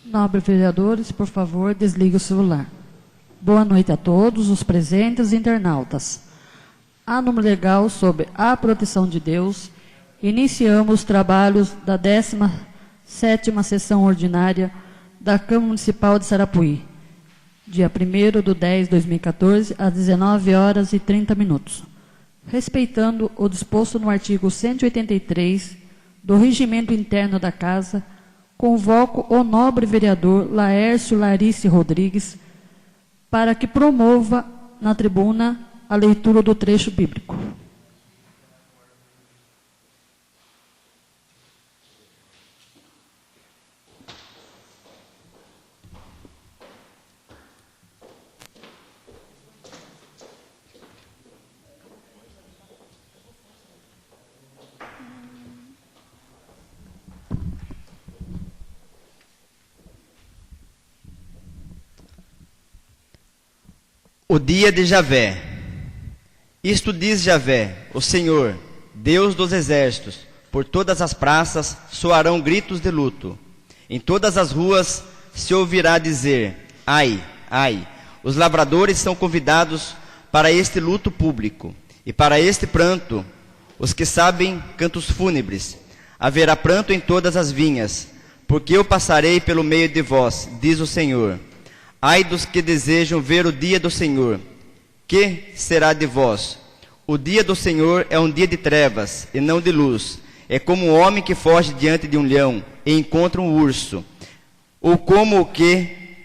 Nobres vereadores, por favor, desligue o celular. Boa noite a todos os presentes e internautas. A número legal sobre a proteção de Deus, iniciamos os trabalhos da 17ª sessão ordinária da Câmara Municipal de Sarapuí, dia 1º/10/2014, às 19h30, respeitando o disposto no artigo 183 do Regimento Interno da Casa. Convoco o nobre vereador Laércio Larice Rodrigues para que promova na tribuna a leitura do trecho bíblico. O dia de Javé. Isto diz Javé, o Senhor, Deus dos exércitos: por todas as praças soarão gritos de luto. Em todas as ruas se ouvirá dizer: ai, ai. Os lavradores são convidados para este luto público, e para este pranto, os que sabem cantos fúnebres. Haverá pranto em todas as vinhas, porque eu passarei pelo meio de vós, diz o Senhor. Ai dos que desejam ver o dia do Senhor. Que será de vós? O dia do Senhor é um dia de trevas e não de luz. É como um homem que foge diante de um leão e encontra um urso. Ou como o que,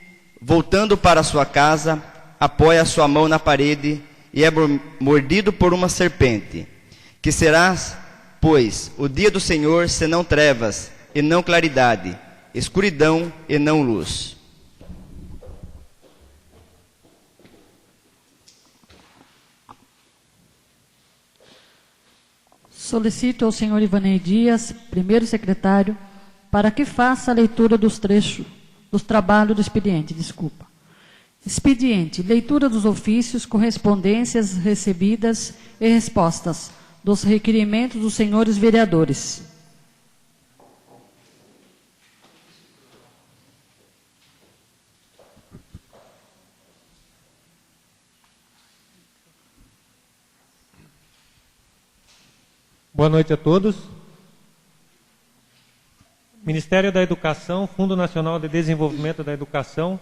voltando para sua casa, apoia sua mão na parede e é mordido por uma serpente. Que será, pois, o dia do Senhor senão trevas e não claridade, escuridão e não luz. Solicito ao senhor Ivanei Dias, primeiro secretário, para que faça a leitura dos trechos, dos trabalhos do expediente, Expediente, leitura dos ofícios, correspondências recebidas e respostas dos requerimentos dos senhores vereadores. Boa noite a todos. Ministério da Educação, Fundo Nacional de Desenvolvimento da Educação,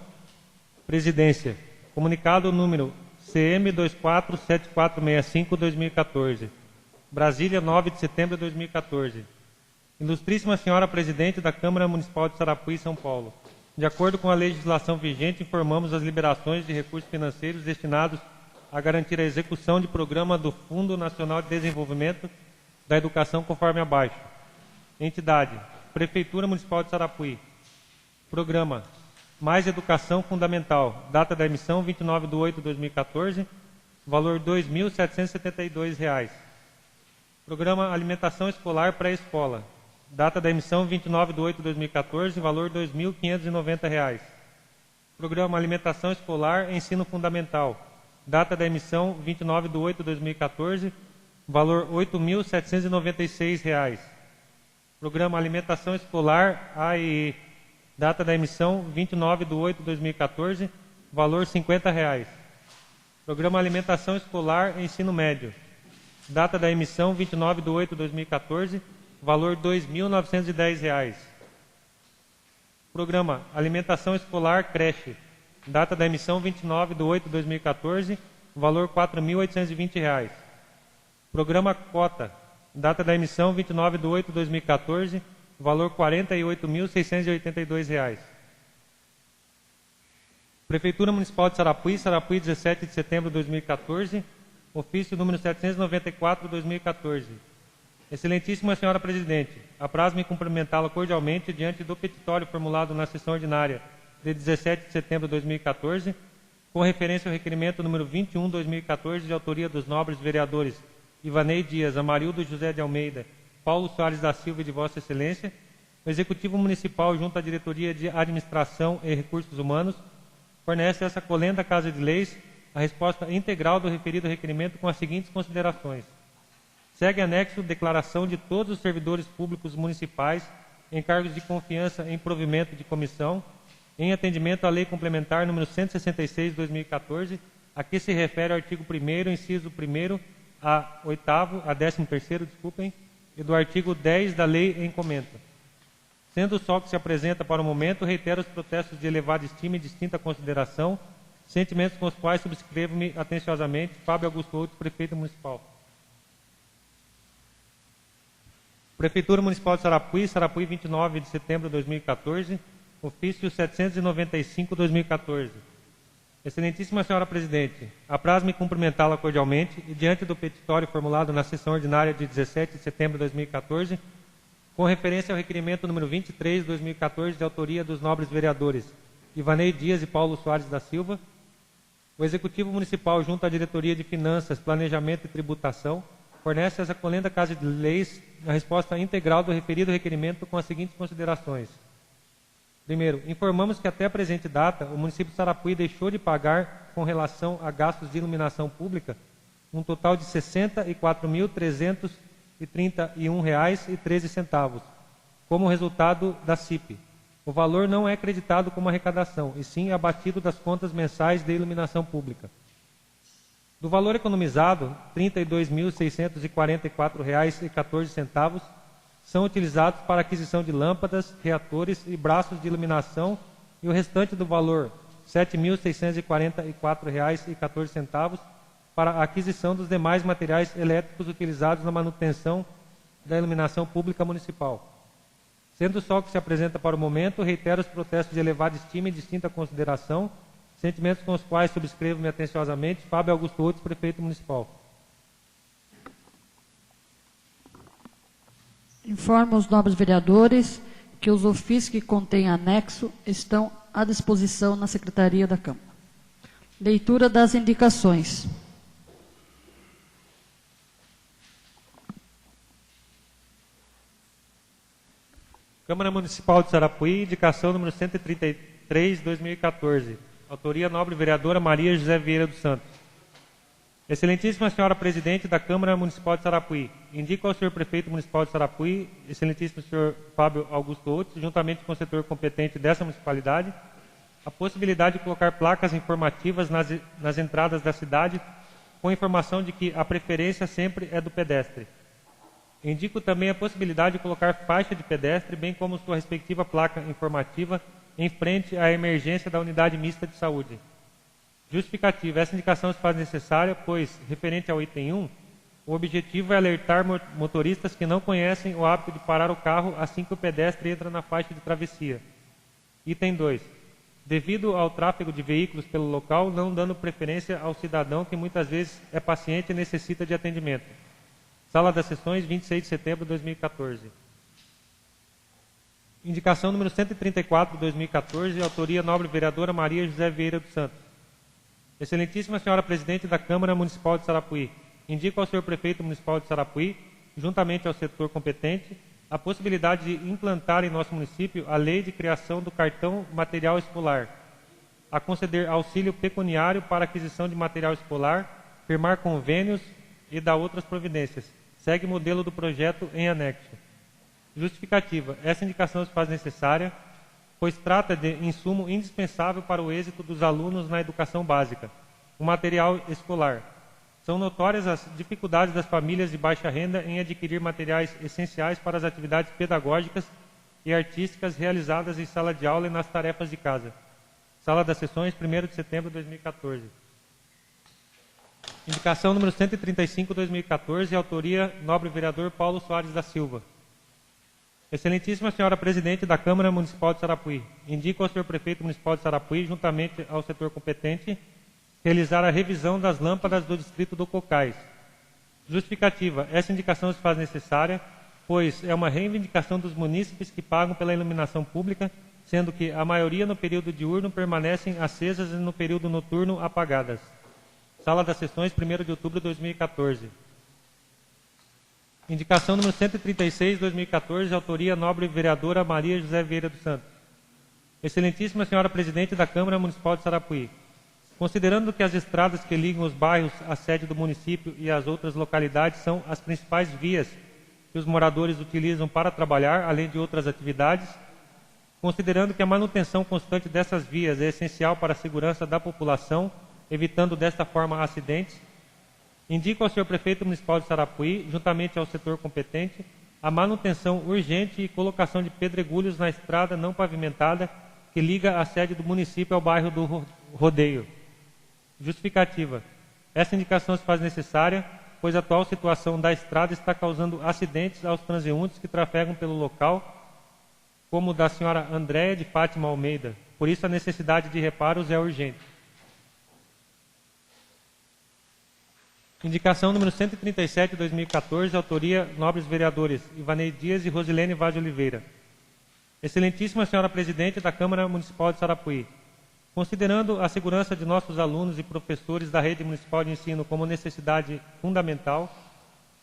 Presidência. Comunicado número CM247465-2014. Brasília, 9 de setembro de 2014. Ilustríssima Senhora Presidente da Câmara Municipal de Sarapuí, São Paulo. De acordo com a legislação vigente, informamos as liberações de recursos financeiros destinados a garantir a execução de programa do Fundo Nacional de Desenvolvimento da Educação conforme abaixo. Entidade: Prefeitura Municipal de Sarapuí. Programa: Mais Educação Fundamental. Data da emissão: 29/8/2014. Valor: R$ 2.772. Programa Alimentação Escolar Pré-Escola. Data da emissão: 29/8/2014. Valor: R$ 2.590. Programa Alimentação Escolar Ensino Fundamental. Data da emissão: 29/8/2014. Valor: R$ 8.796. Programa Alimentação Escolar AEE. Data da emissão: 29/8/2014. Valor: R$ 50. Programa Alimentação Escolar Ensino Médio. Data da emissão: 29/8/2014. Valor: R$ 2.910. Programa Alimentação Escolar Creche. Data da emissão: 29/8/2014. Valor: R$ 4.820. Programa Cota. Data da emissão: 29/8/2014. Valor: R$ 48.682. Prefeitura Municipal de Sarapuí, Sarapuí, 17 de setembro de 2014. Ofício número 794/2014. Excelentíssima Senhora Presidente, apraz-me cumprimentá-la cordialmente diante do petitório formulado na sessão ordinária de 17 de setembro de 2014, com referência ao requerimento número 21/2014, de autoria dos nobres vereadores Ivanei Dias, Amarildo José de Almeida, Paulo Soares da Silva e de Vossa Excelência. O Executivo Municipal, junto à Diretoria de Administração e Recursos Humanos, fornece a essa colenda Casa de Leis a resposta integral do referido requerimento com as seguintes considerações. Segue anexo declaração de todos os servidores públicos municipais em cargos de confiança em provimento de comissão em atendimento à Lei Complementar número 166 de 2014, a que se refere o artigo 1º, inciso 1º, a 8º, a 13º, desculpem, e do artigo 10 da Lei em comenta. Sendo só que se apresenta para o momento, reitero os protestos de elevada estima e distinta consideração, sentimentos com os quais subscrevo-me atenciosamente, Fábio Augusto Outros, Prefeito Municipal. Prefeitura Municipal de Sarapuí, Sarapuí, 29 de setembro de 2014, ofício 795/2014. Excelentíssima Senhora Presidente, apraz-me cumprimentá-la cordialmente e, diante do petitório formulado na sessão ordinária de 17 de setembro de 2014, com referência ao requerimento número 23 de 2014, de autoria dos nobres vereadores Ivanei Dias e Paulo Soares da Silva, o Executivo Municipal, junto à Diretoria de Finanças, Planejamento e Tributação, fornece às acolhenda Casa de Leis a resposta integral do referido requerimento com as seguintes considerações. Primeiro, informamos que até a presente data, o município de Sarapuí deixou de pagar, com relação a gastos de iluminação pública, um total de R$ 64.331,13, como resultado da CIP. O valor não é creditado como arrecadação, e sim abatido das contas mensais de iluminação pública. Do valor economizado, R$ 32.644,14 são utilizados para aquisição de lâmpadas, reatores e braços de iluminação, e o restante do valor, R$ 7.644,14, para a aquisição dos demais materiais elétricos utilizados na manutenção da iluminação pública municipal. Sendo só que se apresenta para o momento, reitero os protestos de elevada estima e distinta consideração, sentimentos com os quais subscrevo-me atenciosamente, Fábio Augusto Outros, Prefeito Municipal. Informo os nobres vereadores que os ofícios que contêm anexo estão à disposição na Secretaria da Câmara. Leitura das indicações. Câmara Municipal de Sarapuí, indicação número 133, 2014. Autoria nobre vereadora Maria José Vieira dos Santos. Excelentíssima Senhora Presidente da Câmara Municipal de Sarapuí, indico ao senhor Prefeito Municipal de Sarapuí, excelentíssimo senhor Fábio Augusto Outros, juntamente com o setor competente dessa municipalidade, a possibilidade de colocar placas informativas nas entradas da cidade, com informação de que a preferência sempre é do pedestre. Indico também a possibilidade de colocar faixa de pedestre, bem como sua respectiva placa informativa, em frente à emergência da unidade mista de saúde. Justificativa. Essa indicação se faz necessária, pois, referente ao item 1, o objetivo é alertar motoristas que não conhecem o hábito de parar o carro assim que o pedestre entra na faixa de travessia. Item 2. Devido ao tráfego de veículos pelo local, não dando preferência ao cidadão que muitas vezes é paciente e necessita de atendimento. Sala das Sessões, 26 de setembro de 2014. Indicação número 134 de 2014, autoria nobre vereadora Maria José Vieira dos Santos. Excelentíssima Senhora Presidente da Câmara Municipal de Sarapuí, indico ao senhor Prefeito Municipal de Sarapuí, juntamente ao setor competente, a possibilidade de implantar em nosso município a lei de criação do cartão material escolar, a conceder auxílio pecuniário para aquisição de material escolar, firmar convênios e dar outras providências. Segue modelo do projeto em anexo. Justificativa. Essa indicação se faz necessária, pois trata de insumo indispensável para o êxito dos alunos na educação básica, o material escolar. São notórias as dificuldades das famílias de baixa renda em adquirir materiais essenciais para as atividades pedagógicas e artísticas realizadas em sala de aula e nas tarefas de casa. Sala das Sessões, 1º de setembro de 2014. Indicação número 135, 2014, autoria nobre vereador Paulo Soares da Silva. Excelentíssima Senhora Presidente da Câmara Municipal de Sarapuí, indico ao senhor Prefeito Municipal de Sarapuí, juntamente ao setor competente, realizar a revisão das lâmpadas do distrito do Cocais. Justificativa. Essa indicação se faz necessária, pois é uma reivindicação dos munícipes que pagam pela iluminação pública, sendo que a maioria no período diurno permanecem acesas e no período noturno apagadas. Sala das Sessões, 1º de outubro de 2014. Indicação número 136, 2014, autoria nobre vereadora Maria José Vieira dos Santos. Excelentíssima Senhora Presidente da Câmara Municipal de Sarapuí, considerando que as estradas que ligam os bairros à sede do município e às outras localidades são as principais vias que os moradores utilizam para trabalhar, além de outras atividades, considerando que a manutenção constante dessas vias é essencial para a segurança da população, evitando desta forma acidentes, indico ao senhor prefeito municipal de Sarapuí, juntamente ao setor competente, a manutenção urgente e colocação de pedregulhos na estrada não pavimentada que liga a sede do município ao bairro do Rodeio. Justificativa. Essa indicação se faz necessária, pois a atual situação da estrada está causando acidentes aos transeuntes que trafegam pelo local, como o da senhora Andréia de Fátima Almeida. Por isso, a necessidade de reparos é urgente. Indicação número 137, 2014, autoria nobres vereadores Ivanei Dias e Rosilene Vaz de Oliveira. Excelentíssima senhora presidente da Câmara Municipal de Sarapuí, considerando a segurança de nossos alunos e professores da rede municipal de ensino como necessidade fundamental,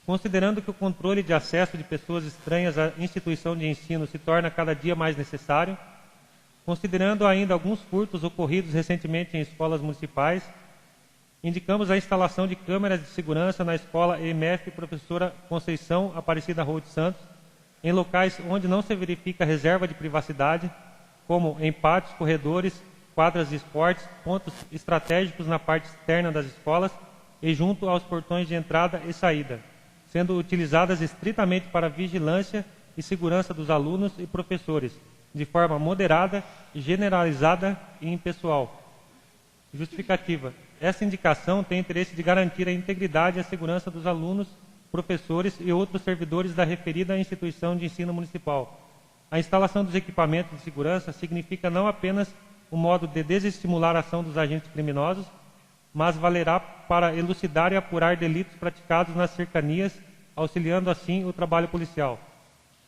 considerando que o controle de acesso de pessoas estranhas à instituição de ensino se torna cada dia mais necessário, considerando ainda alguns furtos ocorridos recentemente em escolas municipais, indicamos a instalação de câmeras de segurança na escola EMF Professora Conceição Aparecida Rua de Santos, em locais onde não se verifica reserva de privacidade, como em pátios, corredores, quadras de esportes, pontos estratégicos na parte externa das escolas e junto aos portões de entrada e saída, sendo utilizadas estritamente para vigilância e segurança dos alunos e professores, de forma moderada, generalizada e impessoal. Justificativa. Essa indicação tem interesse de garantir a integridade e a segurança dos alunos, professores e outros servidores da referida instituição de ensino municipal. A instalação dos equipamentos de segurança significa não apenas um modo de desestimular a ação dos agentes criminosos, mas valerá para elucidar e apurar delitos praticados nas cercanias, auxiliando assim o trabalho policial.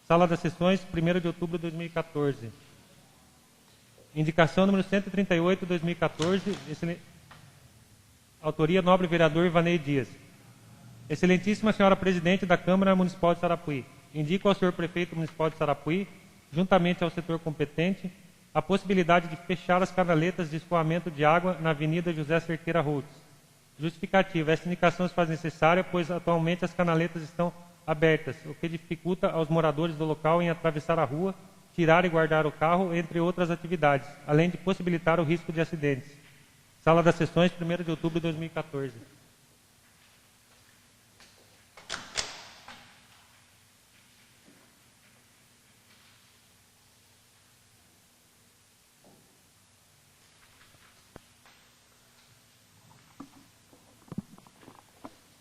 Sala das Sessões, 1º de outubro de 2014. Indicação número 138, 2014, autoria nobre vereador Ivanei Dias. Excelentíssima senhora presidente da Câmara Municipal de Sarapuí, indico ao senhor prefeito municipal de Sarapuí, juntamente ao setor competente, a possibilidade de fechar as canaletas de escoamento de água na Avenida José Cerqueira Routes. Justificativa. Esta indicação se faz necessária, pois atualmente as canaletas estão abertas, o que dificulta aos moradores do local em atravessar a rua, tirar e guardar o carro, entre outras atividades, além de possibilitar o risco de acidentes. Sala das Sessões, 1º de outubro de 2014.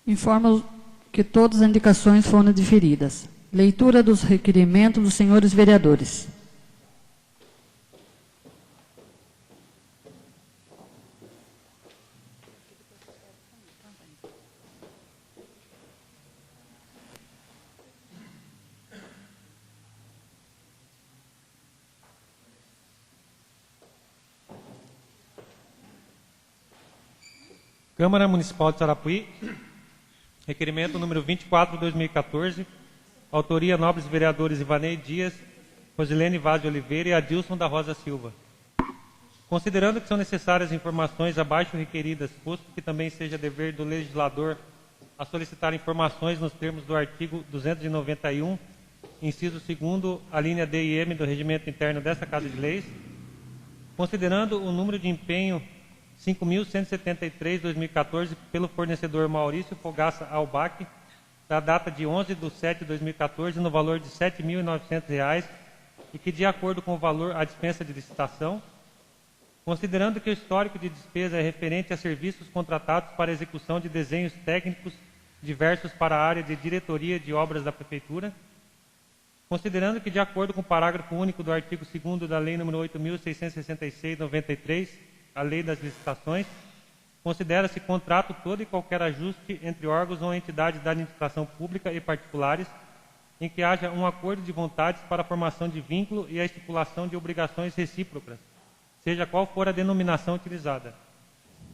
Informo que todas as indicações foram diferidas. Leitura dos requerimentos dos senhores vereadores. Câmara Municipal de Sarapuí, requerimento número 24, 2014, autoria nobres vereadores Ivanei Dias, Rosilene Vaz de Oliveira e Adilson da Rosa Silva. Considerando que são necessárias informações abaixo requeridas, posto que também seja dever do legislador a solicitar informações nos termos do artigo 291, inciso 2º, a linha D e M do regimento interno desta Casa de Leis, considerando o número de empenho 5.173/2014 pelo fornecedor Maurício Fogaça Albac, da data de 11/7/2014, no valor de R$ 7.900, e que, de acordo com o valor, a dispensa de licitação, considerando que o histórico de despesa é referente a serviços contratados para execução de desenhos técnicos diversos para a área de diretoria de obras da Prefeitura, considerando que, de acordo com o parágrafo único do artigo 2º da Lei nº 8.666/93, a Lei das Licitações, considera-se contrato todo e qualquer ajuste entre órgãos ou entidades da administração pública e particulares, em que haja um acordo de vontades para a formação de vínculo e a estipulação de obrigações recíprocas, seja qual for a denominação utilizada.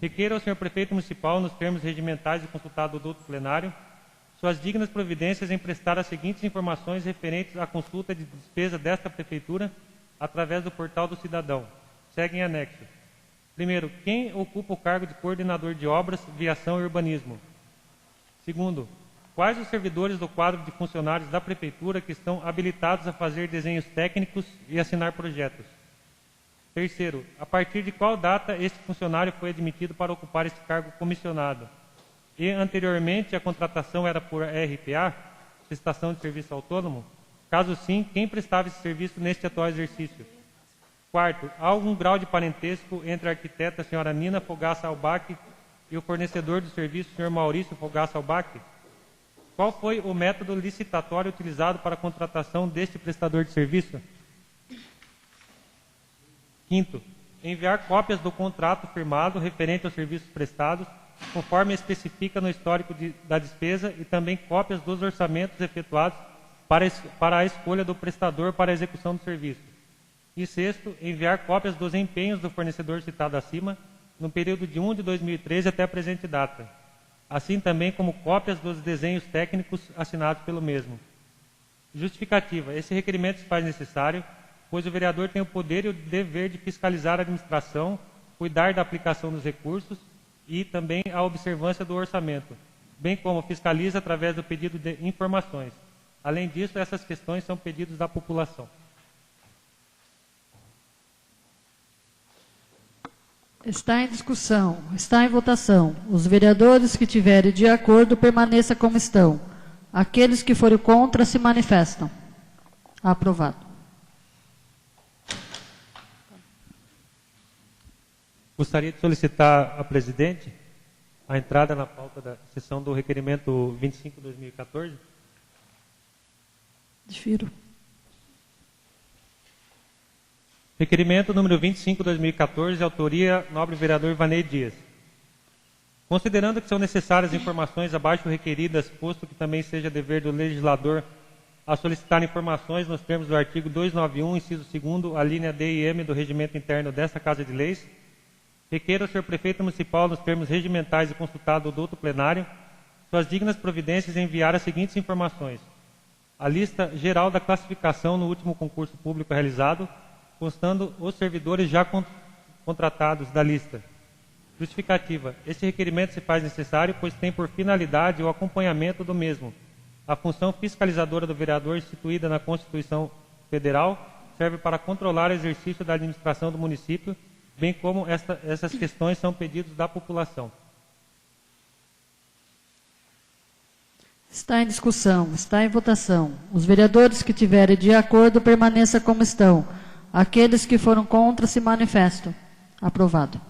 Requeira ao senhor prefeito municipal, nos termos regimentais e consultado do plenário, suas dignas providências em prestar as seguintes informações referentes à consulta de despesa desta Prefeitura através do portal do cidadão. Segue em anexo. Primeiro, quem ocupa o cargo de coordenador de obras, viação e urbanismo? Segundo, Quais os servidores do quadro de funcionários da Prefeitura que estão habilitados a fazer desenhos técnicos e assinar projetos? Terceiro, a partir de qual data este funcionário foi admitido para ocupar esse cargo comissionado? E, anteriormente, a contratação era por RPA, prestação de serviço autônomo? Caso sim, quem prestava esse serviço neste atual exercício? Quarto, há algum grau de parentesco entre a arquiteta senhora Nina Fogaça Albach e o fornecedor do serviço, senhor Maurício Fogaça Albach? Qual foi o método licitatório utilizado para a contratação deste prestador de serviço? Quinto, enviar cópias do contrato firmado referente aos serviços prestados, conforme especifica no histórico da despesa, e também cópias dos orçamentos efetuados para a escolha do prestador para a execução do serviço. E sexto, enviar cópias dos empenhos do fornecedor citado acima, no período de 1 de 2013 até a presente data, assim também como cópias dos desenhos técnicos assinados pelo mesmo. Justificativa. Esse requerimento se faz necessário, pois o vereador tem o poder e o dever de fiscalizar a administração, cuidar da aplicação dos recursos e também a observância do orçamento, bem como fiscaliza através do pedido de informações. Além disso, essas questões são pedidos da população. Está em discussão, está em votação. Os vereadores que tiverem de acordo, permaneçam como estão. Aqueles que forem contra, se manifestam. Aprovado. Gostaria de solicitar à presidente a entrada na pauta da sessão do requerimento 25/2014. Difiro. Requerimento número 25/2014, autoria nobre vereador Ivanei Dias. Considerando que são necessárias informações abaixo requeridas, posto que também seja dever do legislador a solicitar informações nos termos do artigo 291, inciso 2º, a linha D e M do regimento interno desta Casa de Leis, requer ao senhor prefeito municipal, nos termos regimentais e consultado o douto plenário, suas dignas providências em enviar as seguintes informações: a lista geral da classificação no último concurso público realizado, constando os servidores já contratados da lista. Justificativa. Este requerimento se faz necessário, pois tem por finalidade o acompanhamento do mesmo. A função fiscalizadora do vereador, instituída na Constituição Federal, serve para controlar o exercício da administração do município, bem como essas questões são pedidos da população. Está em discussão, está em votação. Os vereadores que tiverem de acordo, permaneçam como estão. Aqueles que foram contra, se manifestam. Aprovado.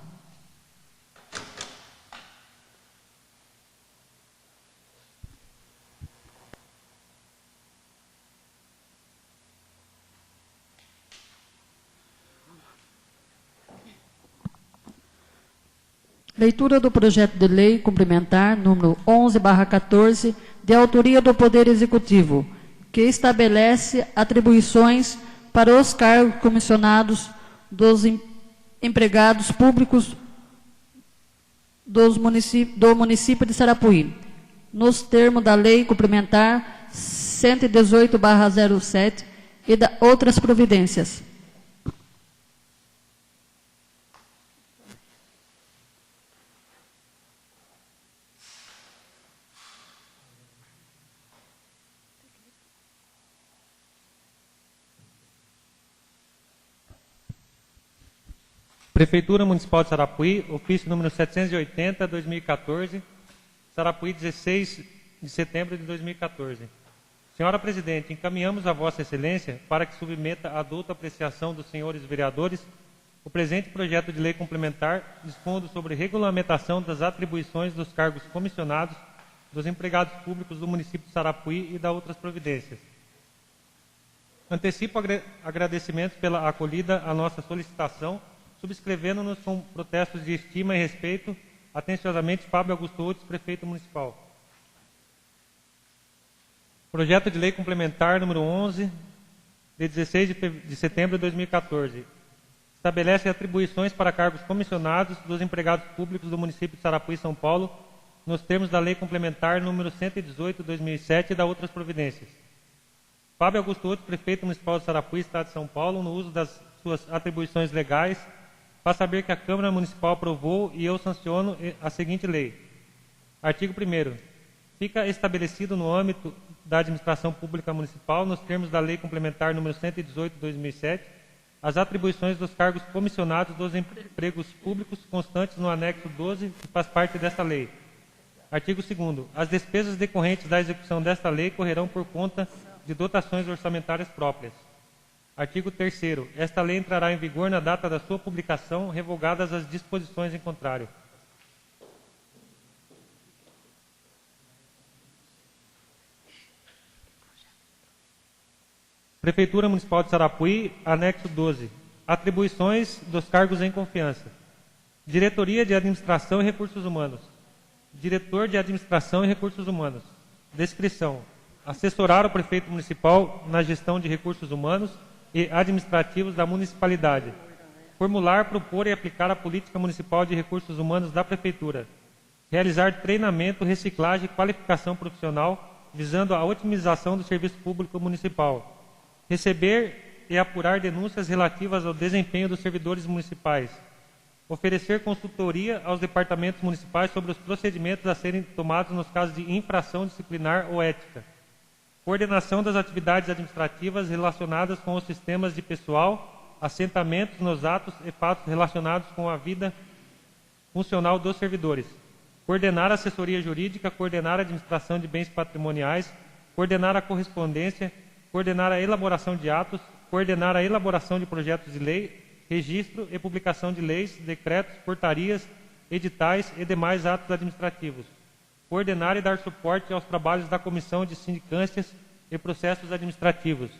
Leitura do projeto de lei complementar número 11/14, de autoria do Poder Executivo, que estabelece atribuições para os cargos comissionados dos empregados públicos do município de Sarapuí, nos termos da Lei Complementar 118/07 e da outras providências. Prefeitura Municipal de Sarapuí, ofício número 780/2014, Sarapuí, 16 de setembro de 2014. Senhora Presidente, encaminhamos a Vossa Excelência para que submeta à douta apreciação dos senhores vereadores o presente projeto de lei complementar, dispondo sobre regulamentação das atribuições dos cargos comissionados dos empregados públicos do município de Sarapuí e da outras providências. Antecipo agradecimentos pela acolhida à nossa solicitação, subscrevendo-nos com protestos de estima e respeito. Atenciosamente, Fábio Augusto Outes, prefeito municipal. Projeto de lei complementar número 11, de 16 de setembro de 2014. Estabelece atribuições para cargos comissionados dos empregados públicos do município de Sarapuí, São Paulo, nos termos da lei complementar número 118/2007 e da outras providências. Fábio Augusto Outes, prefeito municipal de Sarapuí, Estado de São Paulo, no uso das suas atribuições legais, faz saber que a Câmara Municipal aprovou e eu sanciono a seguinte lei. Artigo 1º. Fica estabelecido no âmbito da administração pública municipal, nos termos da Lei Complementar número 118 de 2007, as atribuições dos cargos comissionados dos empregos públicos constantes no anexo 12, que faz parte desta lei. Artigo 2º. As despesas decorrentes da execução desta lei correrão por conta de dotações orçamentárias próprias. Artigo 3º. Esta lei entrará em vigor na data da sua publicação, revogadas as disposições em contrário. Prefeitura Municipal de Sarapuí, anexo 12. Atribuições dos cargos em confiança. Diretoria de Administração e Recursos Humanos. Diretor de Administração e Recursos Humanos. Descrição: assessorar o prefeito municipal na gestão de recursos humanos e administrativos da municipalidade. Formular, propor e aplicar a política municipal de recursos humanos da prefeitura. Realizar treinamento, reciclagem e qualificação profissional, visando a otimização do serviço público municipal. Receber e apurar denúncias relativas ao desempenho dos servidores municipais. Oferecer consultoria aos departamentos municipais sobre os procedimentos a serem tomados nos casos de infração disciplinar ou ética. Coordenação das atividades administrativas relacionadas com os sistemas de pessoal, assentamentos nos atos e fatos relacionados com a vida funcional dos servidores. Coordenar a assessoria jurídica, coordenar a administração de bens patrimoniais, coordenar a correspondência, coordenar a elaboração de atos, coordenar a elaboração de projetos de lei, registro e publicação de leis, decretos, portarias, editais e demais atos administrativos. Coordenar e dar suporte aos trabalhos da Comissão de Sindicâncias e Processos Administrativos.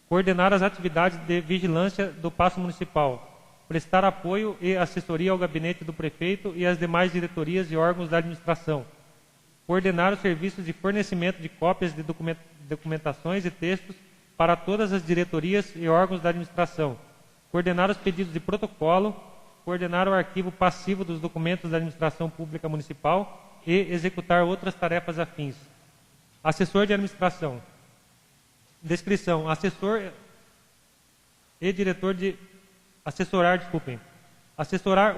Coordenar as atividades de vigilância do Paço Municipal. Prestar apoio e assessoria ao gabinete do prefeito e às demais diretorias e órgãos da administração. Coordenar os serviços de fornecimento de cópias de documentações e textos para todas as diretorias e órgãos da administração. Coordenar os pedidos de protocolo, coordenar o arquivo passivo dos documentos da administração pública municipal e executar outras tarefas afins. Assessor de administração. Descrição: assessor e diretor de assessorar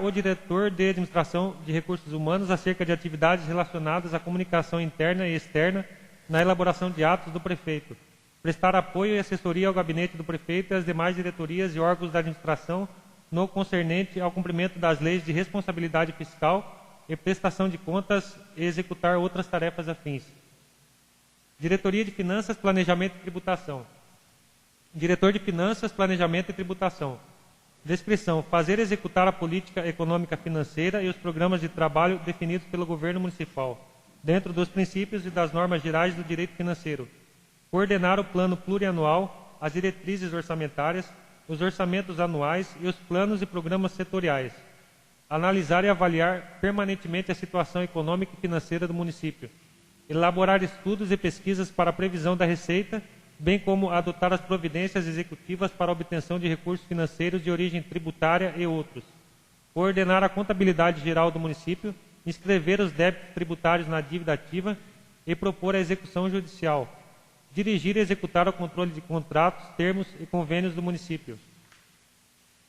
o diretor de administração de recursos humanos acerca de atividades relacionadas à comunicação interna e externa na elaboração de atos do prefeito. Prestar apoio e assessoria ao gabinete do prefeito e às demais diretorias e órgãos da administração no concernente ao cumprimento das leis de responsabilidade fiscal e prestação de contas e executar outras tarefas afins. Diretoria de Finanças, Planejamento e Tributação. Diretor de Finanças, Planejamento e Tributação. Descrição: fazer e executar a política econômica financeira e os programas de trabalho definidos pelo governo municipal, dentro dos princípios e das normas gerais do direito financeiro. Coordenar o plano plurianual, as diretrizes orçamentárias, os orçamentos anuais e os planos e programas setoriais. Analisar e avaliar permanentemente a situação econômica e financeira do município. Elaborar estudos e pesquisas para a previsão da receita, bem como adotar as providências executivas para a obtenção de recursos financeiros de origem tributária e outros. Coordenar a contabilidade geral do município, inscrever os débitos tributários na dívida ativa e propor a execução judicial. Dirigir e executar o controle de contratos, termos e convênios do município.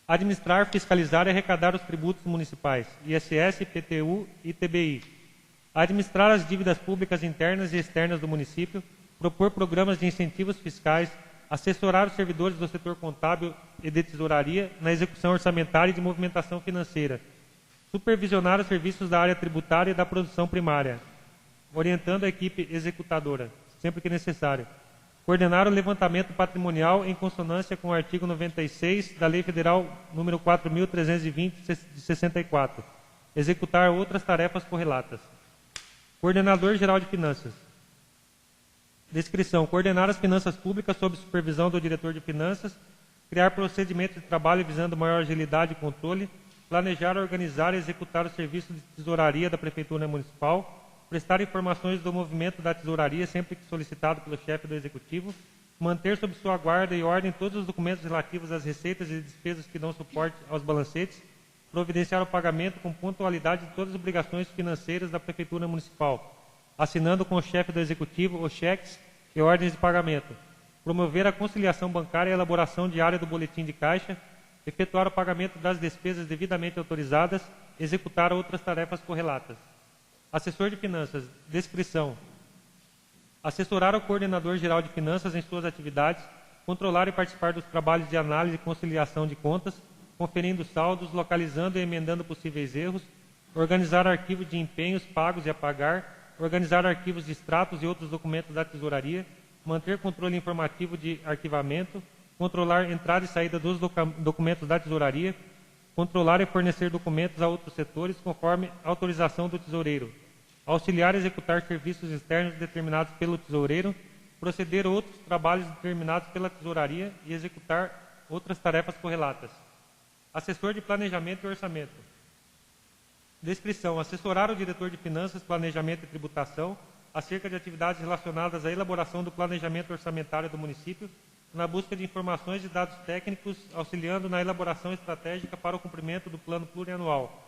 Administrar, fiscalizar e arrecadar os tributos municipais, ISS, IPTU e TBI. Administrar as dívidas públicas internas e externas do município, propor programas de incentivos fiscais, assessorar os servidores do setor contábil e de tesouraria na execução orçamentária e de movimentação financeira, supervisionar os serviços da área tributária e da produção primária, orientando a equipe executadora, sempre que necessário. Coordenar o levantamento patrimonial em consonância com o artigo 96 da Lei Federal nº 4.320, de 64. Executar outras tarefas correlatas. Coordenador Geral de Finanças. Descrição: coordenar as finanças públicas sob supervisão do diretor de finanças, criar procedimentos de trabalho visando maior agilidade e controle, planejar, organizar e executar os serviços de tesouraria da Prefeitura Municipal, prestar informações do movimento da tesouraria sempre que solicitado pelo chefe do Executivo, manter sob sua guarda e ordem todos os documentos relativos às receitas e despesas que dão suporte aos balancetes, providenciar o pagamento com pontualidade de todas as obrigações financeiras da Prefeitura Municipal, assinando com o chefe do Executivo os cheques e ordens de pagamento, promover a conciliação bancária e a elaboração diária do boletim de caixa, efetuar o pagamento das despesas devidamente autorizadas, executar outras tarefas correlatas. Assessor de Finanças. Descrição: assessorar o coordenador-geral de finanças em suas atividades, controlar e participar dos trabalhos de análise e conciliação de contas, conferindo saldos, localizando e emendando possíveis erros, organizar arquivos de empenhos pagos e a pagar, organizar arquivos de extratos e outros documentos da tesouraria, manter controle informativo de arquivamento, controlar entrada e saída dos documentos da tesouraria, controlar e fornecer documentos a outros setores conforme autorização do tesoureiro, auxiliar e executar serviços externos determinados pelo tesoureiro, proceder a outros trabalhos determinados pela tesouraria e executar outras tarefas correlatas. Assessor de Planejamento e Orçamento. Descrição: assessorar o diretor de Finanças, Planejamento e Tributação acerca de atividades relacionadas à elaboração do planejamento orçamentário do município, na busca de informações e dados técnicos, auxiliando na elaboração estratégica para o cumprimento do plano plurianual.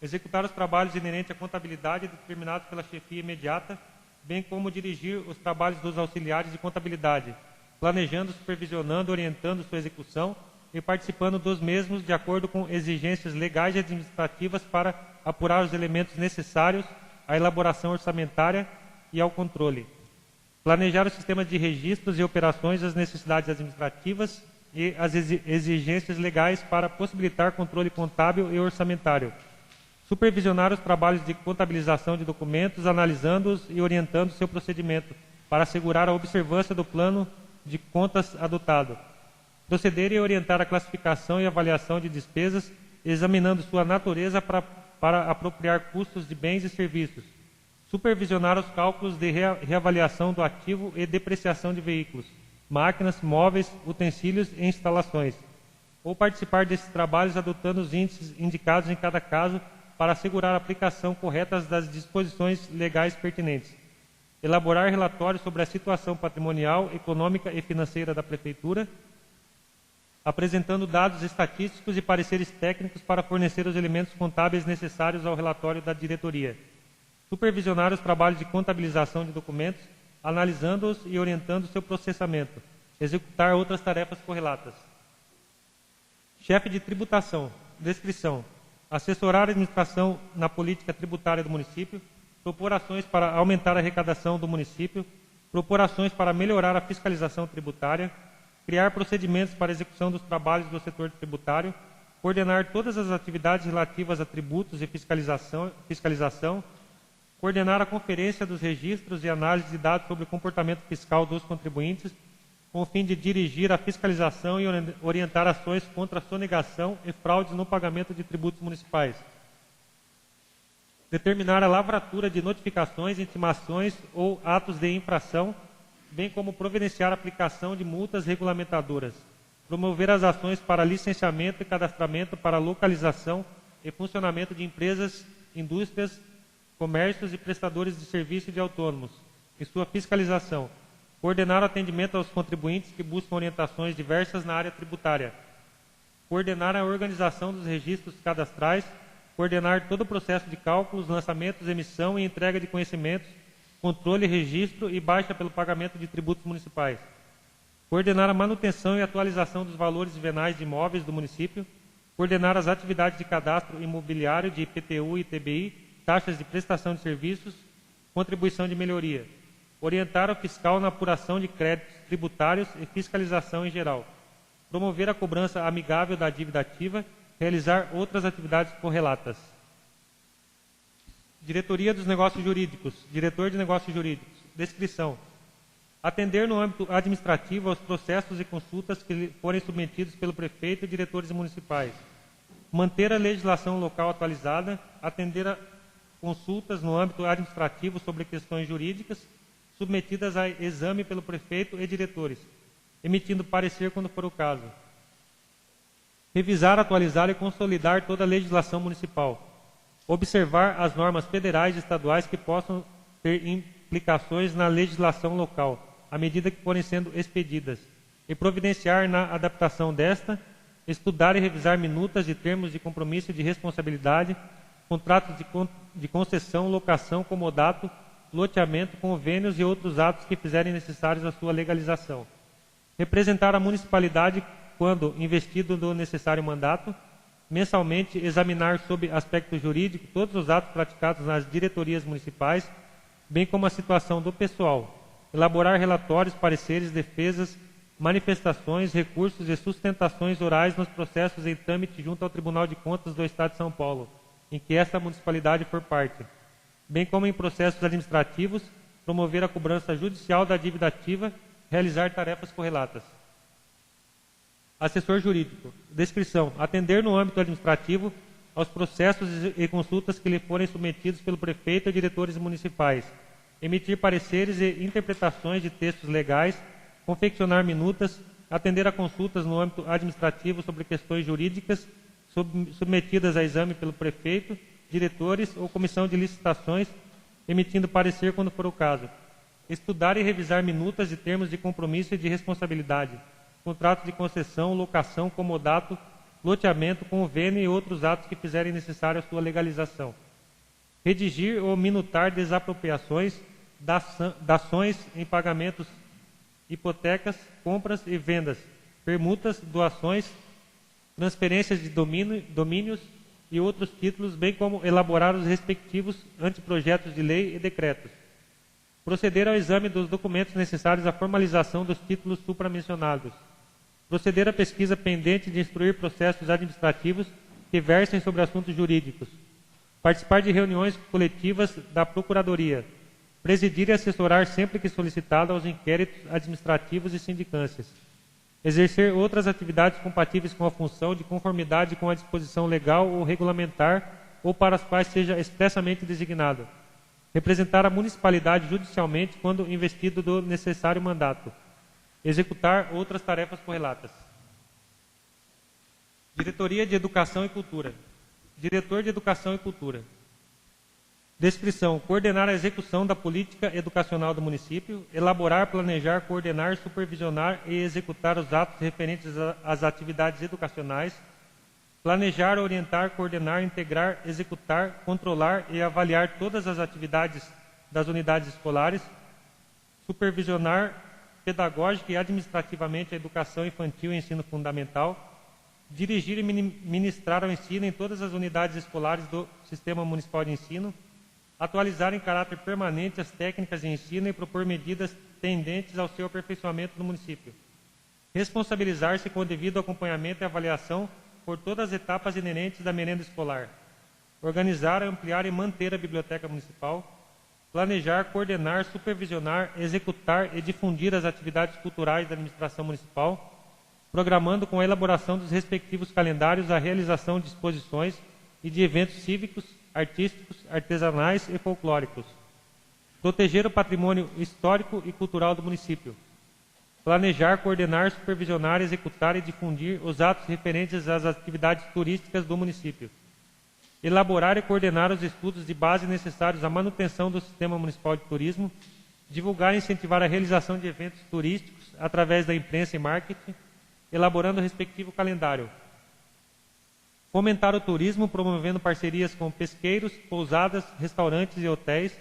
Executar os trabalhos inerentes à contabilidade determinados pela chefia imediata, bem como dirigir os trabalhos dos auxiliares de contabilidade, planejando, supervisionando, orientando sua execução e participando dos mesmos de acordo com exigências legais e administrativas para apurar os elementos necessários à elaboração orçamentária e ao controle. Planejar os sistemas de registros e operações, as necessidades administrativas e as exigências legais para possibilitar controle contábil e orçamentário. Supervisionar os trabalhos de contabilização de documentos, analisando-os e orientando seu procedimento, para assegurar a observância do plano de contas adotado. Proceder e orientar a classificação e avaliação de despesas, examinando sua natureza para apropriar custos de bens e serviços. Supervisionar os cálculos de reavaliação do ativo e depreciação de veículos, máquinas, móveis, utensílios e instalações. Ou participar desses trabalhos adotando os índices indicados em cada caso para assegurar a aplicação correta das disposições legais pertinentes. Elaborar relatórios sobre a situação patrimonial, econômica e financeira da Prefeitura, apresentando dados estatísticos e pareceres técnicos para fornecer os elementos contábeis necessários ao relatório da diretoria. Supervisionar os trabalhos de contabilização de documentos, analisando-os e orientando seu processamento. Executar outras tarefas correlatas. Chefe de Tributação. Descrição: assessorar a administração na política tributária do município, propor ações para aumentar a arrecadação do município, propor ações para melhorar a fiscalização tributária, criar procedimentos para execução dos trabalhos do setor tributário, coordenar todas as atividades relativas a tributos e fiscalização, coordenar a conferência dos registros e análise de dados sobre o comportamento fiscal dos contribuintes, com o fim de dirigir a fiscalização e orientar ações contra a sonegação e fraudes no pagamento de tributos municipais. Determinar a lavratura de notificações, intimações ou atos de infração, bem como providenciar a aplicação de multas regulamentadoras. Promover as ações para licenciamento e cadastramento para localização e funcionamento de empresas, indústrias, comércios e prestadores de serviço de autônomos, e sua fiscalização. Coordenar o atendimento aos contribuintes que buscam orientações diversas na área tributária. Coordenar a organização dos registros cadastrais. Coordenar todo o processo de cálculos, lançamentos, emissão e entrega de conhecimentos, controle, registro e baixa pelo pagamento de tributos municipais. Coordenar a manutenção e atualização dos valores venais de imóveis do município. Coordenar as atividades de cadastro imobiliário, de IPTU e ITBI, taxas de prestação de serviços, contribuição de melhoria. Orientar o fiscal na apuração de créditos tributários e fiscalização em geral. Promover a cobrança amigável da dívida ativa, realizar outras atividades correlatas. Diretoria dos Negócios Jurídicos. Diretor de Negócios Jurídicos. Descrição: atender no âmbito administrativo aos processos e consultas que forem submetidos pelo prefeito e diretores municipais. Manter a legislação local atualizada, atender a consultas no âmbito administrativo sobre questões jurídicas submetidas a exame pelo prefeito e diretores, emitindo parecer quando for o caso. Revisar, atualizar e consolidar toda a legislação municipal. Observar as normas federais e estaduais que possam ter implicações na legislação local, à medida que forem sendo expedidas, e providenciar na adaptação desta. Estudar e revisar minutas de termos de compromisso de responsabilidade, contratos de concessão, locação, comodato, loteamento, convênios e outros atos que fizerem necessários a sua legalização. Representar a municipalidade quando investido do necessário mandato. mensalmente examinar sob aspecto jurídico todos os atos praticados nas diretorias municipais, bem como a situação do pessoal, elaborar relatórios, pareceres, defesas, manifestações, recursos e sustentações orais nos processos em trâmite junto ao Tribunal de Contas do Estado de São Paulo, em que esta municipalidade for parte, bem como em processos administrativos, promover a cobrança judicial da dívida ativa, realizar tarefas correlatas. Assessor jurídico. Descrição. Atender no âmbito administrativo aos processos e consultas que lhe forem submetidos pelo prefeito e diretores municipais. Emitir pareceres e interpretações de textos legais, confeccionar minutas, atender a consultas no âmbito administrativo sobre questões jurídicas submetidas a exame pelo prefeito, diretores ou comissão de licitações, emitindo parecer quando for o caso. Estudar e revisar minutas de termos de compromisso e de responsabilidade, contrato de concessão, locação, comodato, loteamento, convênio e outros atos que fizerem necessário a sua legalização. Redigir ou minutar desapropriações, dações em pagamentos, hipotecas, compras e vendas, permutas, doações, transferências de domínios e outros títulos, bem como elaborar os respectivos anteprojetos de lei e decretos. Proceder ao exame dos documentos necessários à formalização dos títulos supramencionados. Proceder à pesquisa pendente de instruir processos administrativos que versem sobre assuntos jurídicos. Participar de reuniões coletivas da Procuradoria. Presidir e assessorar sempre que solicitado aos inquéritos administrativos e sindicâncias. Exercer outras atividades compatíveis com a função de conformidade com a disposição legal ou regulamentar ou para as quais seja expressamente designado. Representar a municipalidade judicialmente quando investido do necessário mandato. Executar outras tarefas correlatas. Diretoria de Educação e Cultura. Diretor de Educação e Cultura. Descrição. Coordenar a execução da política educacional do município, elaborar, planejar, coordenar, supervisionar e executar os atos referentes às atividades educacionais, planejar, orientar, coordenar, integrar, executar, controlar e avaliar todas as atividades das unidades escolares, supervisionar pedagógica e administrativamente a educação infantil e ensino fundamental, dirigir e ministrar o ensino em todas as unidades escolares do Sistema Municipal de Ensino, atualizar em caráter permanente as técnicas de ensino e propor medidas tendentes ao seu aperfeiçoamento no município. Responsabilizar-se com o devido acompanhamento e avaliação por todas as etapas inerentes da merenda escolar. Organizar, ampliar e manter a biblioteca municipal. Planejar, coordenar, supervisionar, executar e difundir as atividades culturais da administração municipal, programando com a elaboração dos respectivos calendários a realização de exposições e de eventos cívicos, artísticos, artesanais e folclóricos. Proteger o patrimônio histórico e cultural do município. Planejar, coordenar, supervisionar, executar e difundir os atos referentes às atividades turísticas do município. Elaborar e coordenar os estudos de base necessários à manutenção do Sistema Municipal de Turismo. Divulgar e incentivar a realização de eventos turísticos através da imprensa e marketing, elaborando o respectivo calendário. Fomentar o turismo, promovendo parcerias com pesqueiros, pousadas, restaurantes e hotéis.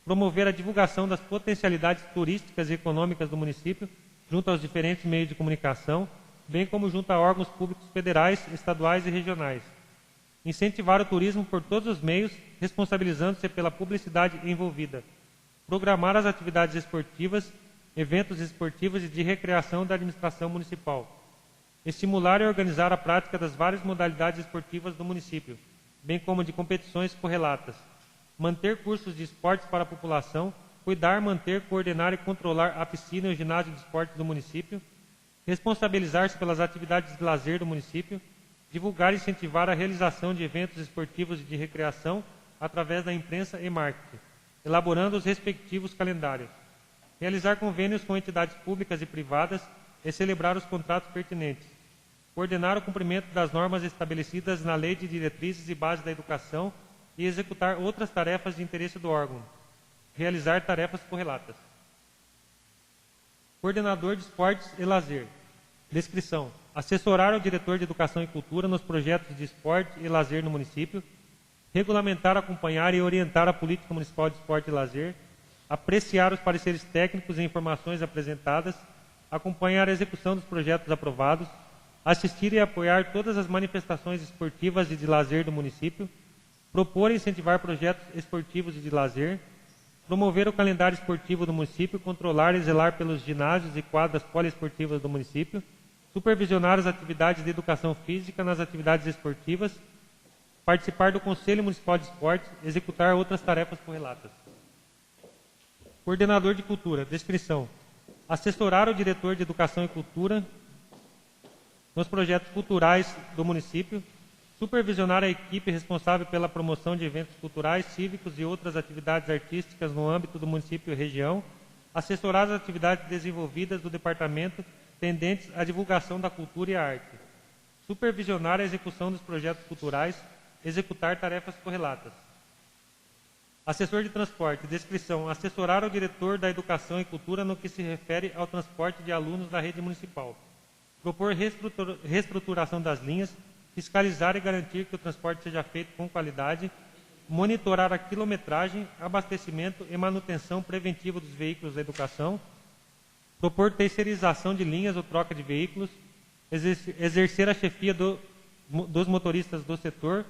Promover a divulgação das potencialidades turísticas e econômicas do município, junto aos diferentes meios de comunicação, bem como junto a órgãos públicos federais, estaduais e regionais. Incentivar o turismo por todos os meios, responsabilizando-se pela publicidade envolvida. Programar as atividades esportivas, eventos esportivos e de recreação da administração municipal. Estimular e organizar a prática das várias modalidades esportivas do município, bem como de competições correlatas. Manter cursos de esportes para a população, cuidar, manter, coordenar e controlar a piscina e o ginásio de esportes do município, responsabilizar-se pelas atividades de lazer do município, divulgar e incentivar a realização de eventos esportivos e de recreação através da imprensa e marketing, elaborando os respectivos calendários. Realizar convênios com entidades públicas e privadas e celebrar os contratos pertinentes. Coordenar o cumprimento das normas estabelecidas na Lei de Diretrizes e Bases da Educação e executar outras tarefas de interesse do órgão. Realizar tarefas correlatas. Coordenador de Esportes e Lazer. Descrição. Assessorar o diretor de Educação e Cultura nos projetos de esporte e lazer no município. Regulamentar, acompanhar e orientar a política municipal de esporte e lazer. Apreciar os pareceres técnicos e informações apresentadas. Acompanhar a execução dos projetos aprovados. assistir e apoiar todas as manifestações esportivas e de lazer do município, propor e incentivar projetos esportivos e de lazer, promover o calendário esportivo do município, controlar e zelar pelos ginásios e quadras poliesportivas do município, supervisionar as atividades de educação física nas atividades esportivas, participar do Conselho Municipal de Esportes, executar outras tarefas correlatas. Coordenador de Cultura. Descrição. Assessorar o diretor de Educação e Cultura nos projetos culturais do município, supervisionar a equipe responsável pela promoção de eventos culturais, cívicos e outras atividades artísticas no âmbito do município e região, assessorar as atividades desenvolvidas do departamento tendentes à divulgação da cultura e a arte, supervisionar a execução dos projetos culturais, executar tarefas correlatas. Assessor de transporte. Descrição. Assessorar o diretor da Educação e Cultura no que se refere ao transporte de alunos da rede municipal. Propor reestruturação das linhas, fiscalizar e garantir que o transporte seja feito com qualidade, monitorar a quilometragem, abastecimento e manutenção preventiva dos veículos da educação, propor terceirização de linhas ou troca de veículos, exercer a chefia dos motoristas do setor,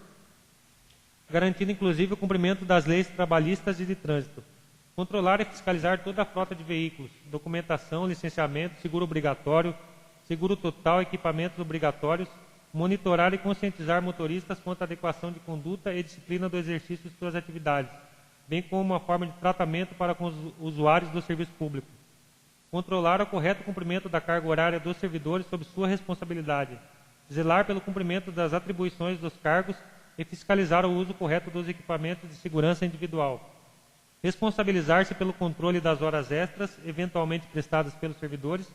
garantindo inclusive o cumprimento das leis trabalhistas e de trânsito, controlar e fiscalizar toda a frota de veículos, documentação, licenciamento, seguro obrigatório, seguro total, equipamentos obrigatórios, monitorar e conscientizar motoristas quanto à adequação de conduta e disciplina do exercício de suas atividades, bem como uma forma de tratamento para com os usuários do serviço público. Controlar o correto cumprimento da carga horária dos servidores sob sua responsabilidade, zelar pelo cumprimento das atribuições dos cargos e fiscalizar o uso correto dos equipamentos de segurança individual. Responsabilizar-se pelo controle das horas extras, eventualmente prestadas pelos servidores,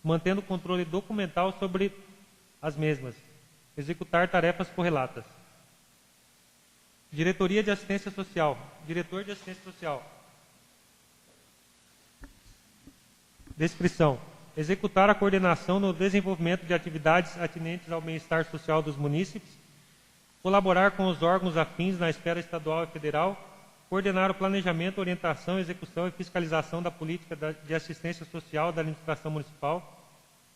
mantendo o controle documental sobre as mesmas. Executar tarefas correlatas. Diretoria de Assistência Social. Diretor de Assistência Social. Descrição. Executar a coordenação no desenvolvimento de atividades atinentes ao bem-estar social dos munícipes, colaborar com os órgãos afins na esfera estadual e federal, coordenar o planejamento, orientação, execução e fiscalização da política de assistência social da administração municipal,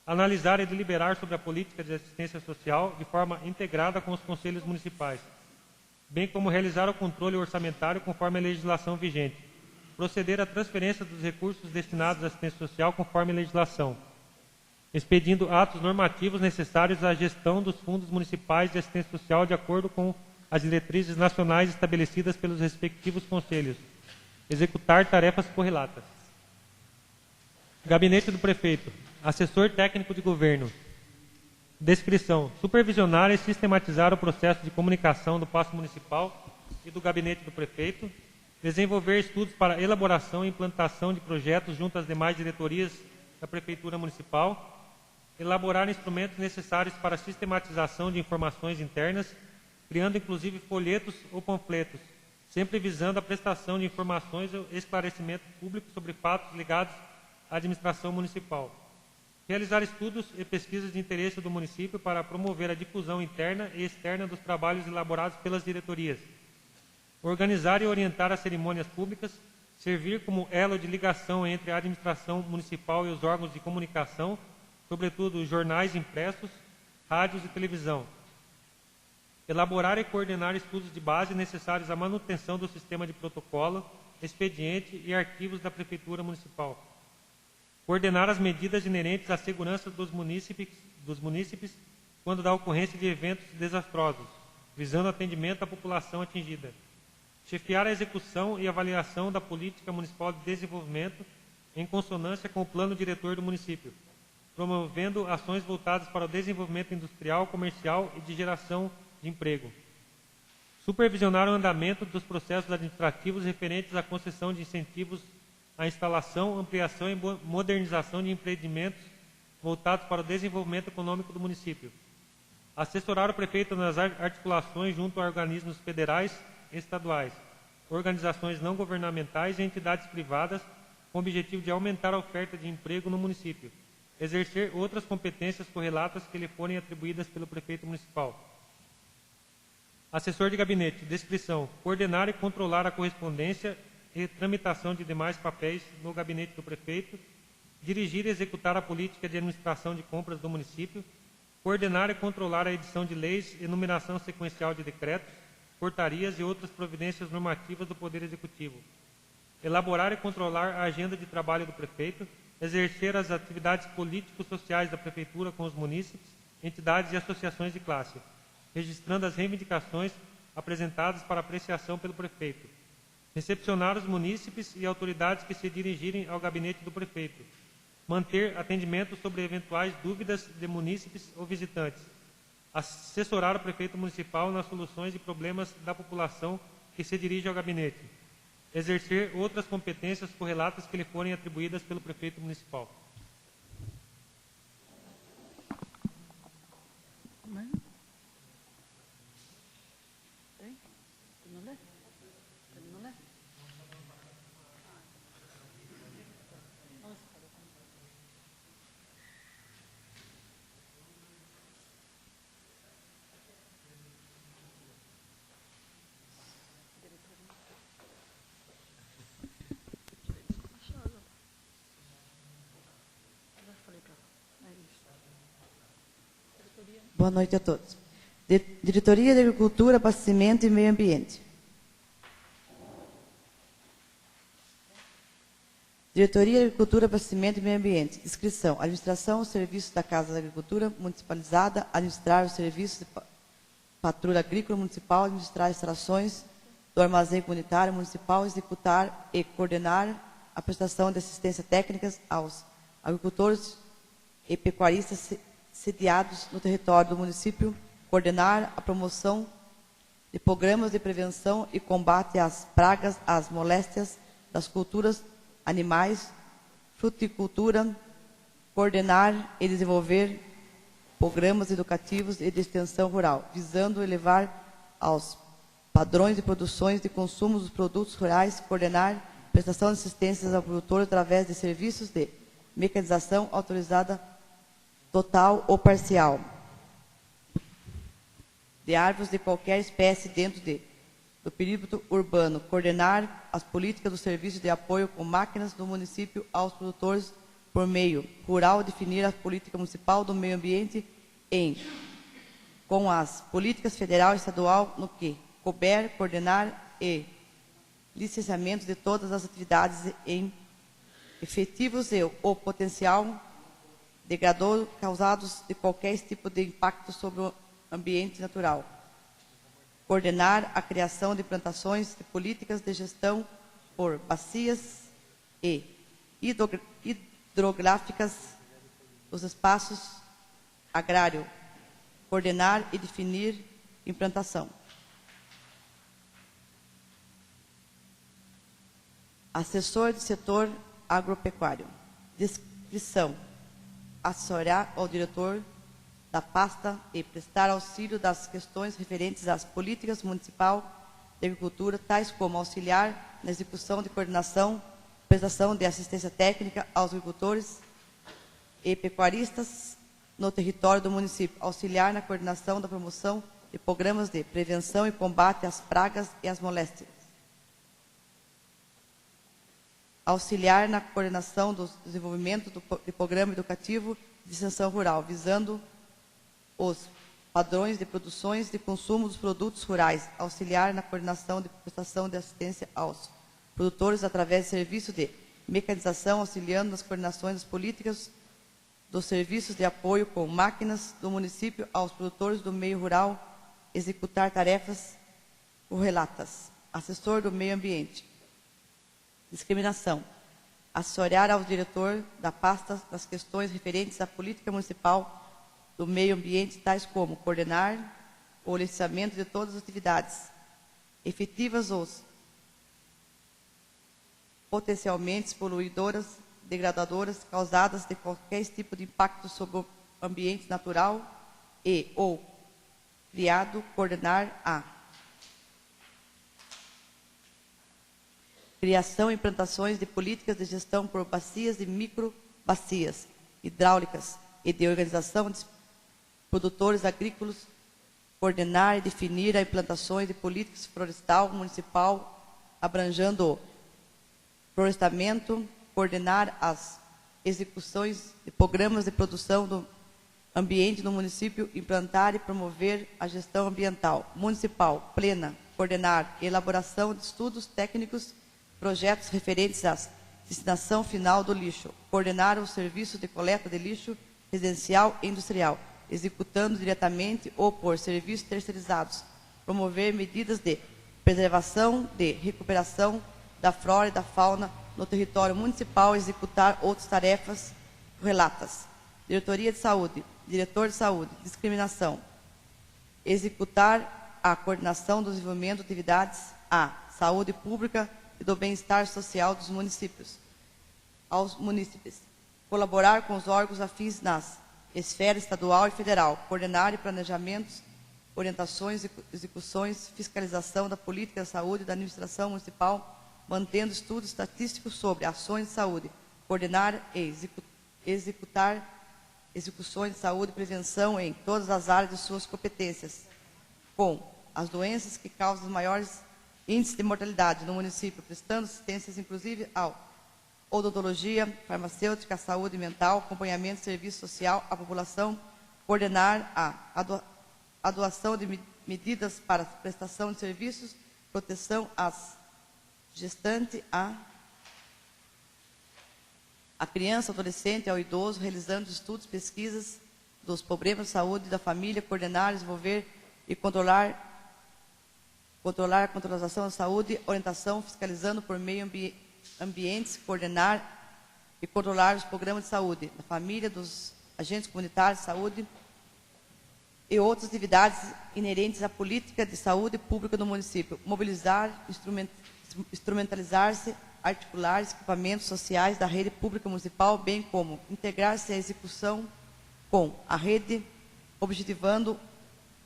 analisar e deliberar sobre a política de assistência social de forma integrada com os conselhos municipais, bem como realizar o controle orçamentário conforme a legislação vigente, proceder à transferência dos recursos destinados à assistência social conforme a legislação, expedindo atos normativos necessários à gestão dos fundos municipais de assistência social de acordo com as diretrizes nacionais estabelecidas pelos respectivos conselhos, executar tarefas correlatas. Gabinete do Prefeito. Assessor técnico de governo. Descrição. Supervisionar e sistematizar o processo de comunicação do Paço Municipal e do Gabinete do Prefeito. Desenvolver estudos para elaboração e implantação de projetos junto às demais diretorias da Prefeitura Municipal. Elaborar instrumentos necessários para a sistematização de informações internas, criando inclusive folhetos ou panfletos, sempre visando a prestação de informações e esclarecimento público sobre fatos ligados à administração municipal. Realizar estudos e pesquisas de interesse do município para promover a difusão interna e externa dos trabalhos elaborados pelas diretorias. Organizar e orientar as cerimônias públicas, servir como elo de ligação entre a administração municipal e os órgãos de comunicação, sobretudo jornais impressos, rádios e televisão. Elaborar e coordenar estudos de base necessários à manutenção do sistema de protocolo, expediente e arquivos da Prefeitura Municipal. Coordenar as medidas inerentes à segurança dos munícipes quando da ocorrência de eventos desastrosos, visando atendimento à população atingida. Chefiar a execução e avaliação da política municipal de desenvolvimento em consonância com o plano diretor do município, promovendo ações voltadas para o desenvolvimento industrial, comercial e de geração de emprego. Supervisionar o andamento dos processos administrativos referentes à concessão de incentivos à instalação, ampliação e modernização de empreendimentos voltados para o desenvolvimento econômico do município. Assessorar o prefeito nas articulações junto a organismos federais e estaduais, organizações não governamentais e entidades privadas, com o objetivo de aumentar a oferta de emprego no município. Exercer outras competências correlatas que lhe forem atribuídas pelo prefeito municipal. Assessor de gabinete. Descrição. Coordenar e controlar a correspondência e tramitação de demais papéis no gabinete do prefeito, dirigir e executar a política de administração de compras do município, Coordenar e controlar a edição de leis e numeração sequencial de decretos, portarias e outras providências normativas do Poder Executivo. Elaborar e controlar a agenda de trabalho do prefeito, exercer as atividades político-sociais da Prefeitura com os munícipes, entidades e associações de classe, registrando as reivindicações apresentadas para apreciação pelo prefeito. Recepcionar os munícipes e autoridades que se dirigirem ao gabinete do prefeito. Manter atendimento sobre eventuais dúvidas de munícipes ou visitantes. Assessorar o prefeito municipal nas soluções de problemas da população que se dirige ao gabinete. Exercer outras competências correlatas que lhe forem atribuídas pelo prefeito municipal. Boa noite a todos. Diretoria de Agricultura, Abastecimento e Meio Ambiente. Diretoria de Agricultura, Abastecimento e Meio Ambiente. Descrição. Administração os serviços da Casa da Agricultura Municipalizada. Administrar os serviços de patrulha agrícola municipal. Administrar instalações do armazém comunitário municipal. Executar e coordenar a prestação de assistência técnica aos agricultores e pecuaristas sediados no território do município, coordenar a promoção de programas de prevenção e combate às pragas, às moléstias das culturas animais, fruticultura, coordenar e desenvolver programas educativos e de extensão rural, visando elevar aos padrões de produções de consumo dos produtos rurais, coordenar prestação de assistências ao produtor através de serviços de mecanização autorizada total ou parcial, de árvores de qualquer espécie dentro do perímetro urbano, coordenar as políticas do serviço de apoio com máquinas do município aos produtores por meio rural, definir a política municipal do meio ambiente com as políticas federal e estadual no que couber, coordenar e licenciamento de todas as atividades em efetivos e o potencial degradador causados de qualquer tipo de impacto sobre o ambiente natural. Coordenar a criação de plantações de políticas de gestão por bacias e hidrográficas dos espaços agrários. Coordenar e definir implantação. Assessor de setor agropecuário. Descrição. Assessorar ao diretor da pasta e prestar auxílio das questões referentes às políticas municipal de agricultura, tais como auxiliar na execução de coordenação, prestação de assistência técnica aos agricultores e pecuaristas no território do município, auxiliar na coordenação da promoção de programas de prevenção e combate às pragas e às moléstias, auxiliar na coordenação do desenvolvimento de programa educativo de extensão rural, visando os padrões de produções de consumo dos produtos rurais, auxiliar na coordenação de prestação de assistência aos produtores através de serviço de mecanização, auxiliando nas coordenações das políticas dos serviços de apoio com máquinas do município aos produtores do meio rural, executar tarefas correlatas. Assessor do meio ambiente. Discriminação. Assessorar ao diretor da pasta nas questões referentes à política municipal do meio ambiente, tais como coordenar o licenciamento de todas as atividades efetivas ou potencialmente poluidoras, degradadoras, causadas de qualquer tipo de impacto sobre o ambiente natural e ou criado, coordenar a criação e implantações de políticas de gestão por bacias e microbacias hidráulicas e de organização de produtores agrícolas, coordenar e definir a implantações de políticas florestal municipal, abrangendo o florestamento, coordenar as execuções de programas de produção ambiente no município, implantar e promover a gestão ambiental municipal plena, coordenar a elaboração de estudos técnicos, projetos referentes à destinação final do lixo, coordenar o serviço de coleta de lixo residencial e industrial, executando diretamente ou por serviços terceirizados, promover medidas de preservação, de recuperação da flora e da fauna no território municipal, executar outras tarefas relatas. Diretoria de Saúde, Diretor de Saúde, Discriminação, executar a coordenação do desenvolvimento de atividades à saúde pública e do bem-estar social dos municípios. Aos munícipes, colaborar com os órgãos afins nas esferas estadual e federal, coordenar e planejamentos, orientações, execuções, fiscalização da política de saúde da administração municipal, mantendo estudos estatísticos sobre ações de saúde, coordenar e executar execuções de saúde e prevenção em todas as áreas de suas competências, com as doenças que causam os maiores índices de mortalidade no município, prestando assistências inclusive ao odontologia, farmacêutica, saúde mental, acompanhamento de serviço social à população, coordenar a doação de medidas para prestação de serviços, proteção às gestantes, a criança, adolescente, ao idoso, realizando estudos, pesquisas dos problemas de saúde da família, coordenar, desenvolver e controlar a controlação da saúde, orientação, fiscalizando por meio ambientes, coordenar e controlar os programas de saúde da família, dos agentes comunitários de saúde e outras atividades inerentes à política de saúde pública do município, mobilizar, instrumentalizar-se, articular equipamentos sociais da rede pública municipal, bem como integrar-se à execução com a rede, objetivando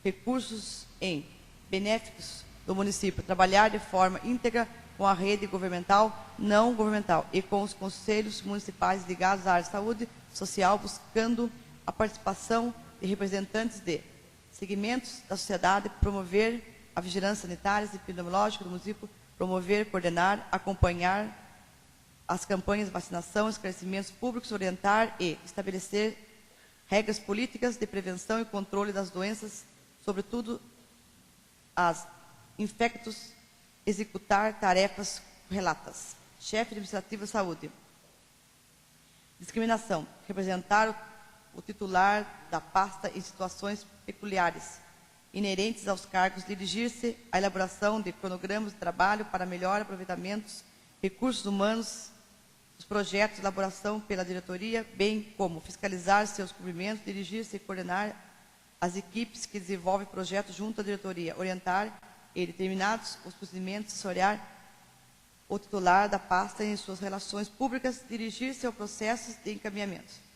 recursos em benéficos do município, trabalhar de forma íntegra com a rede governamental, não governamental e com os conselhos municipais ligados à área de saúde social, buscando a participação de representantes de segmentos da sociedade, promover a vigilância sanitária e epidemiológica do município, promover, coordenar, acompanhar as campanhas de vacinação, esclarecimentos públicos, orientar e estabelecer regras políticas de prevenção e controle das doenças, sobretudo as infectos, executar tarefas relatas. Chefe administrativo de saúde. Discriminação. Representar o titular da pasta em situações peculiares inerentes aos cargos, dirigir-se à elaboração de cronogramas de trabalho para melhor aproveitamento dos recursos humanos dos projetos de elaboração pela diretoria, bem como fiscalizar seus cumprimentos, dirigir-se e coordenar as equipes que desenvolvem projetos junto à diretoria, orientar e determinados os procedimentos, assessorar o titular da pasta em suas relações públicas, dirigir-se ao processo de encaminhamento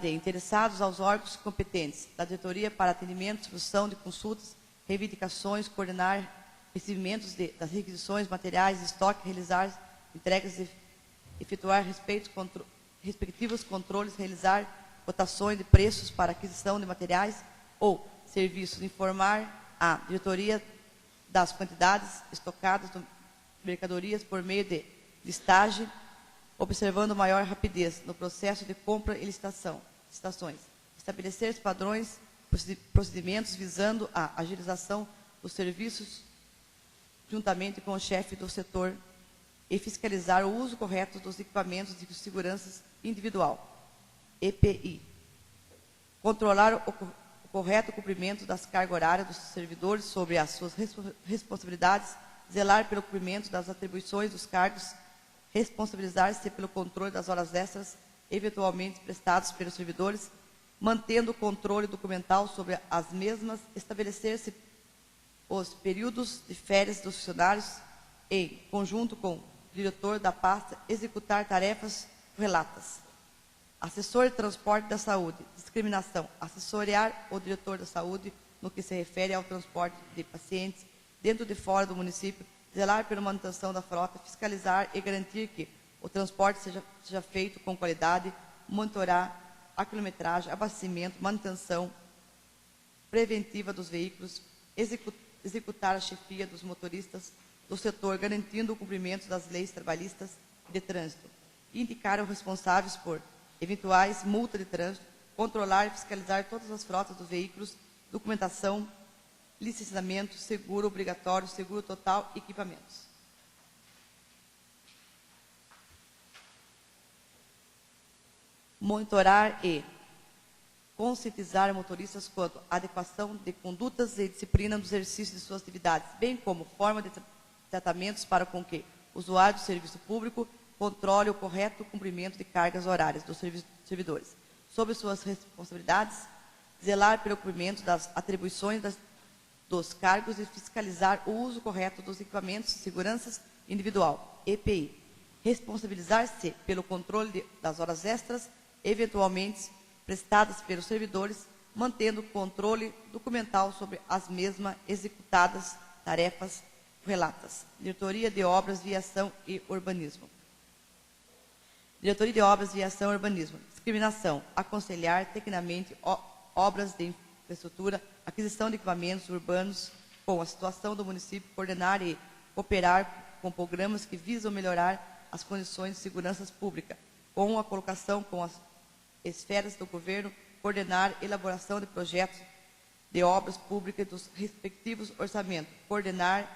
de interessados aos órgãos competentes da diretoria para atendimento, solução de consultas, reivindicações, coordenar recebimentos das requisições, materiais, estoque, realizar entregas, efetuar respectivos controles, realizar cotações de preços para aquisição de materiais ou serviços, informar a diretoria das quantidades estocadas de mercadorias por meio de listagem, observando maior rapidez no processo de compra e licitações, estabelecer padrões, procedimentos visando a agilização dos serviços juntamente com o chefe do setor e fiscalizar o uso correto dos equipamentos de segurança individual, EPI. Controlar o correto cumprimento das cargas horárias dos servidores sobre as suas responsabilidades, zelar pelo cumprimento das atribuições dos cargos, responsabilizar-se pelo controle das horas extras eventualmente prestadas pelos servidores, mantendo o controle documental sobre as mesmas, estabelecer-se os períodos de férias dos funcionários em conjunto com o diretor da pasta, executar tarefas relatas. Assessor de transporte da saúde, discriminação, assessorear o diretor da saúde no que se refere ao transporte de pacientes dentro e fora do município, zelar pela manutenção da frota, fiscalizar e garantir que o transporte seja feito com qualidade, monitorar a quilometragem, abastecimento, manutenção preventiva dos veículos, executar a chefia dos motoristas do setor, garantindo o cumprimento das leis trabalhistas e de trânsito, indicar os responsáveis por eventuais multas de trânsito, controlar e fiscalizar todas as frotas dos veículos, documentação, licenciamento, seguro obrigatório, seguro total e equipamentos. Monitorar e conscientizar motoristas quanto à adequação de condutas e disciplina no exercício de suas atividades, bem como forma de tratamentos para com que o usuário do serviço público controle o correto cumprimento de cargas horárias dos servidores. Sobre suas responsabilidades, zelar pelo cumprimento das atribuições dos cargos e fiscalizar o uso correto dos equipamentos de segurança individual, EPI. Responsabilizar-se pelo controle das horas extras, eventualmente prestadas pelos servidores, mantendo controle documental sobre as mesmas executadas tarefas relatas. Diretoria de Obras, Viação e Urbanismo. Diretoria de Obras, Viação e Urbanismo. Discriminação. Aconselhar tecnicamente obras de infraestrutura, aquisição de equipamentos urbanos com a situação do município, coordenar e cooperar com programas que visam melhorar as condições de segurança pública, com a colocação com as esferas do governo, coordenar a elaboração de projetos de obras públicas dos respectivos orçamentos, coordenar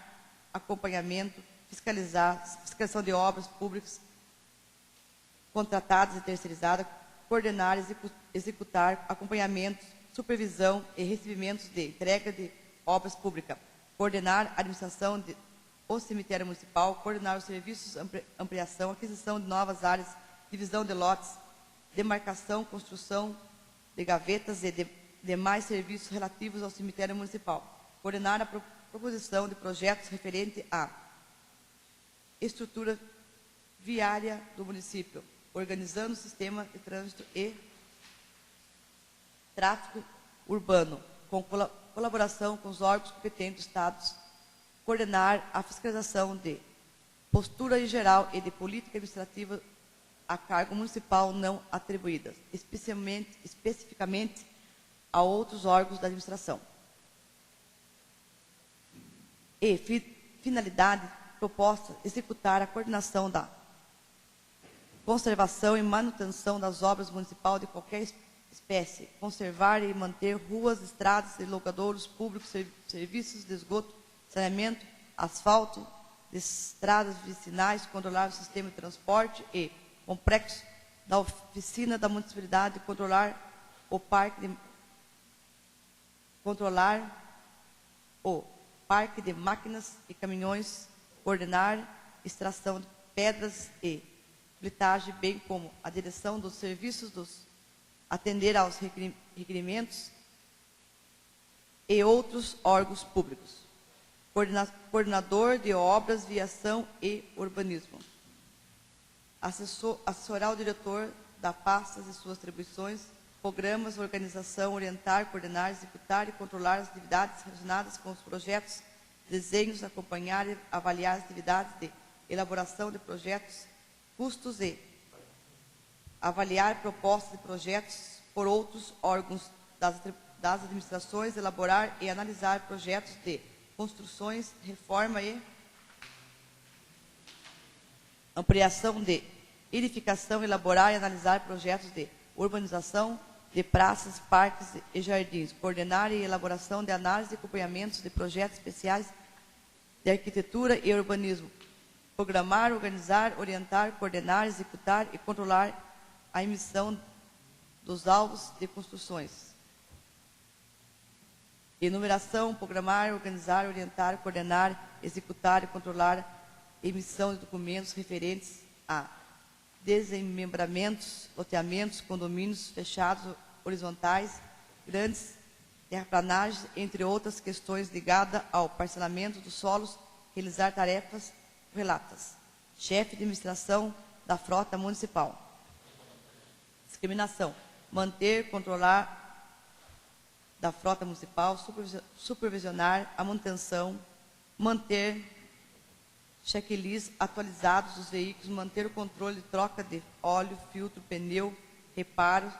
acompanhamento, fiscalização de obras públicas contratadas e terceirizadas, coordenar e executar acompanhamento, supervisão e recebimentos de entrega de obras públicas, coordenar a administração do cemitério municipal, coordenar os serviços de ampliação, aquisição de novas áreas, divisão de lotes, demarcação, construção de gavetas e demais serviços relativos ao cemitério municipal, coordenar a proposição de projetos referentes à estrutura viária do município, organizando o sistema de trânsito e tráfego urbano, com colaboração com os órgãos competentes do Estado, coordenar a fiscalização de postura em geral e de política administrativa a cargo municipal não atribuídas, especificamente a outros órgãos da administração. E, finalidade proposta, executar a coordenação da conservação e manutenção das obras municipais de qualquer espécie, conservar e manter ruas, estradas e logradouros públicos, serviços de esgoto, saneamento, asfalto, de estradas vicinais, controlar o sistema de transporte e complexo da oficina da municipalidade, controlar o parque de máquinas e caminhões, coordenar extração de pedras e blitagem, bem como a direção dos serviços atender aos requerimentos e outros órgãos públicos. Coordenador de obras, viação e urbanismo. Assessorar o diretor da pasta e suas atribuições, programas, organização, orientar, coordenar, executar e controlar as atividades relacionadas com os projetos, desenhos, acompanhar e avaliar as atividades de elaboração de projetos, custos e avaliar propostas de projetos por outros órgãos das administrações, elaborar e analisar projetos de construções, reforma e ampliação de edificação, elaborar e analisar projetos de urbanização de praças, parques e jardins, coordenar e elaboração de análise e acompanhamentos de projetos especiais de arquitetura e urbanismo, programar, organizar, orientar, coordenar, executar e controlar a emissão dos alvos de construções. Enumeração, programar, organizar, orientar, coordenar, executar e controlar a emissão de documentos referentes a desmembramentos, loteamentos, condomínios fechados, horizontais, grandes terraplanagens, entre outras questões ligadas ao parcelamento dos solos, realizar tarefas relatas. Chefe de administração da frota municipal. Discriminação. Manter, controlar da frota municipal, supervisionar a manutenção, manter checklists atualizados dos veículos, manter o controle de troca de óleo, filtro, pneu, reparo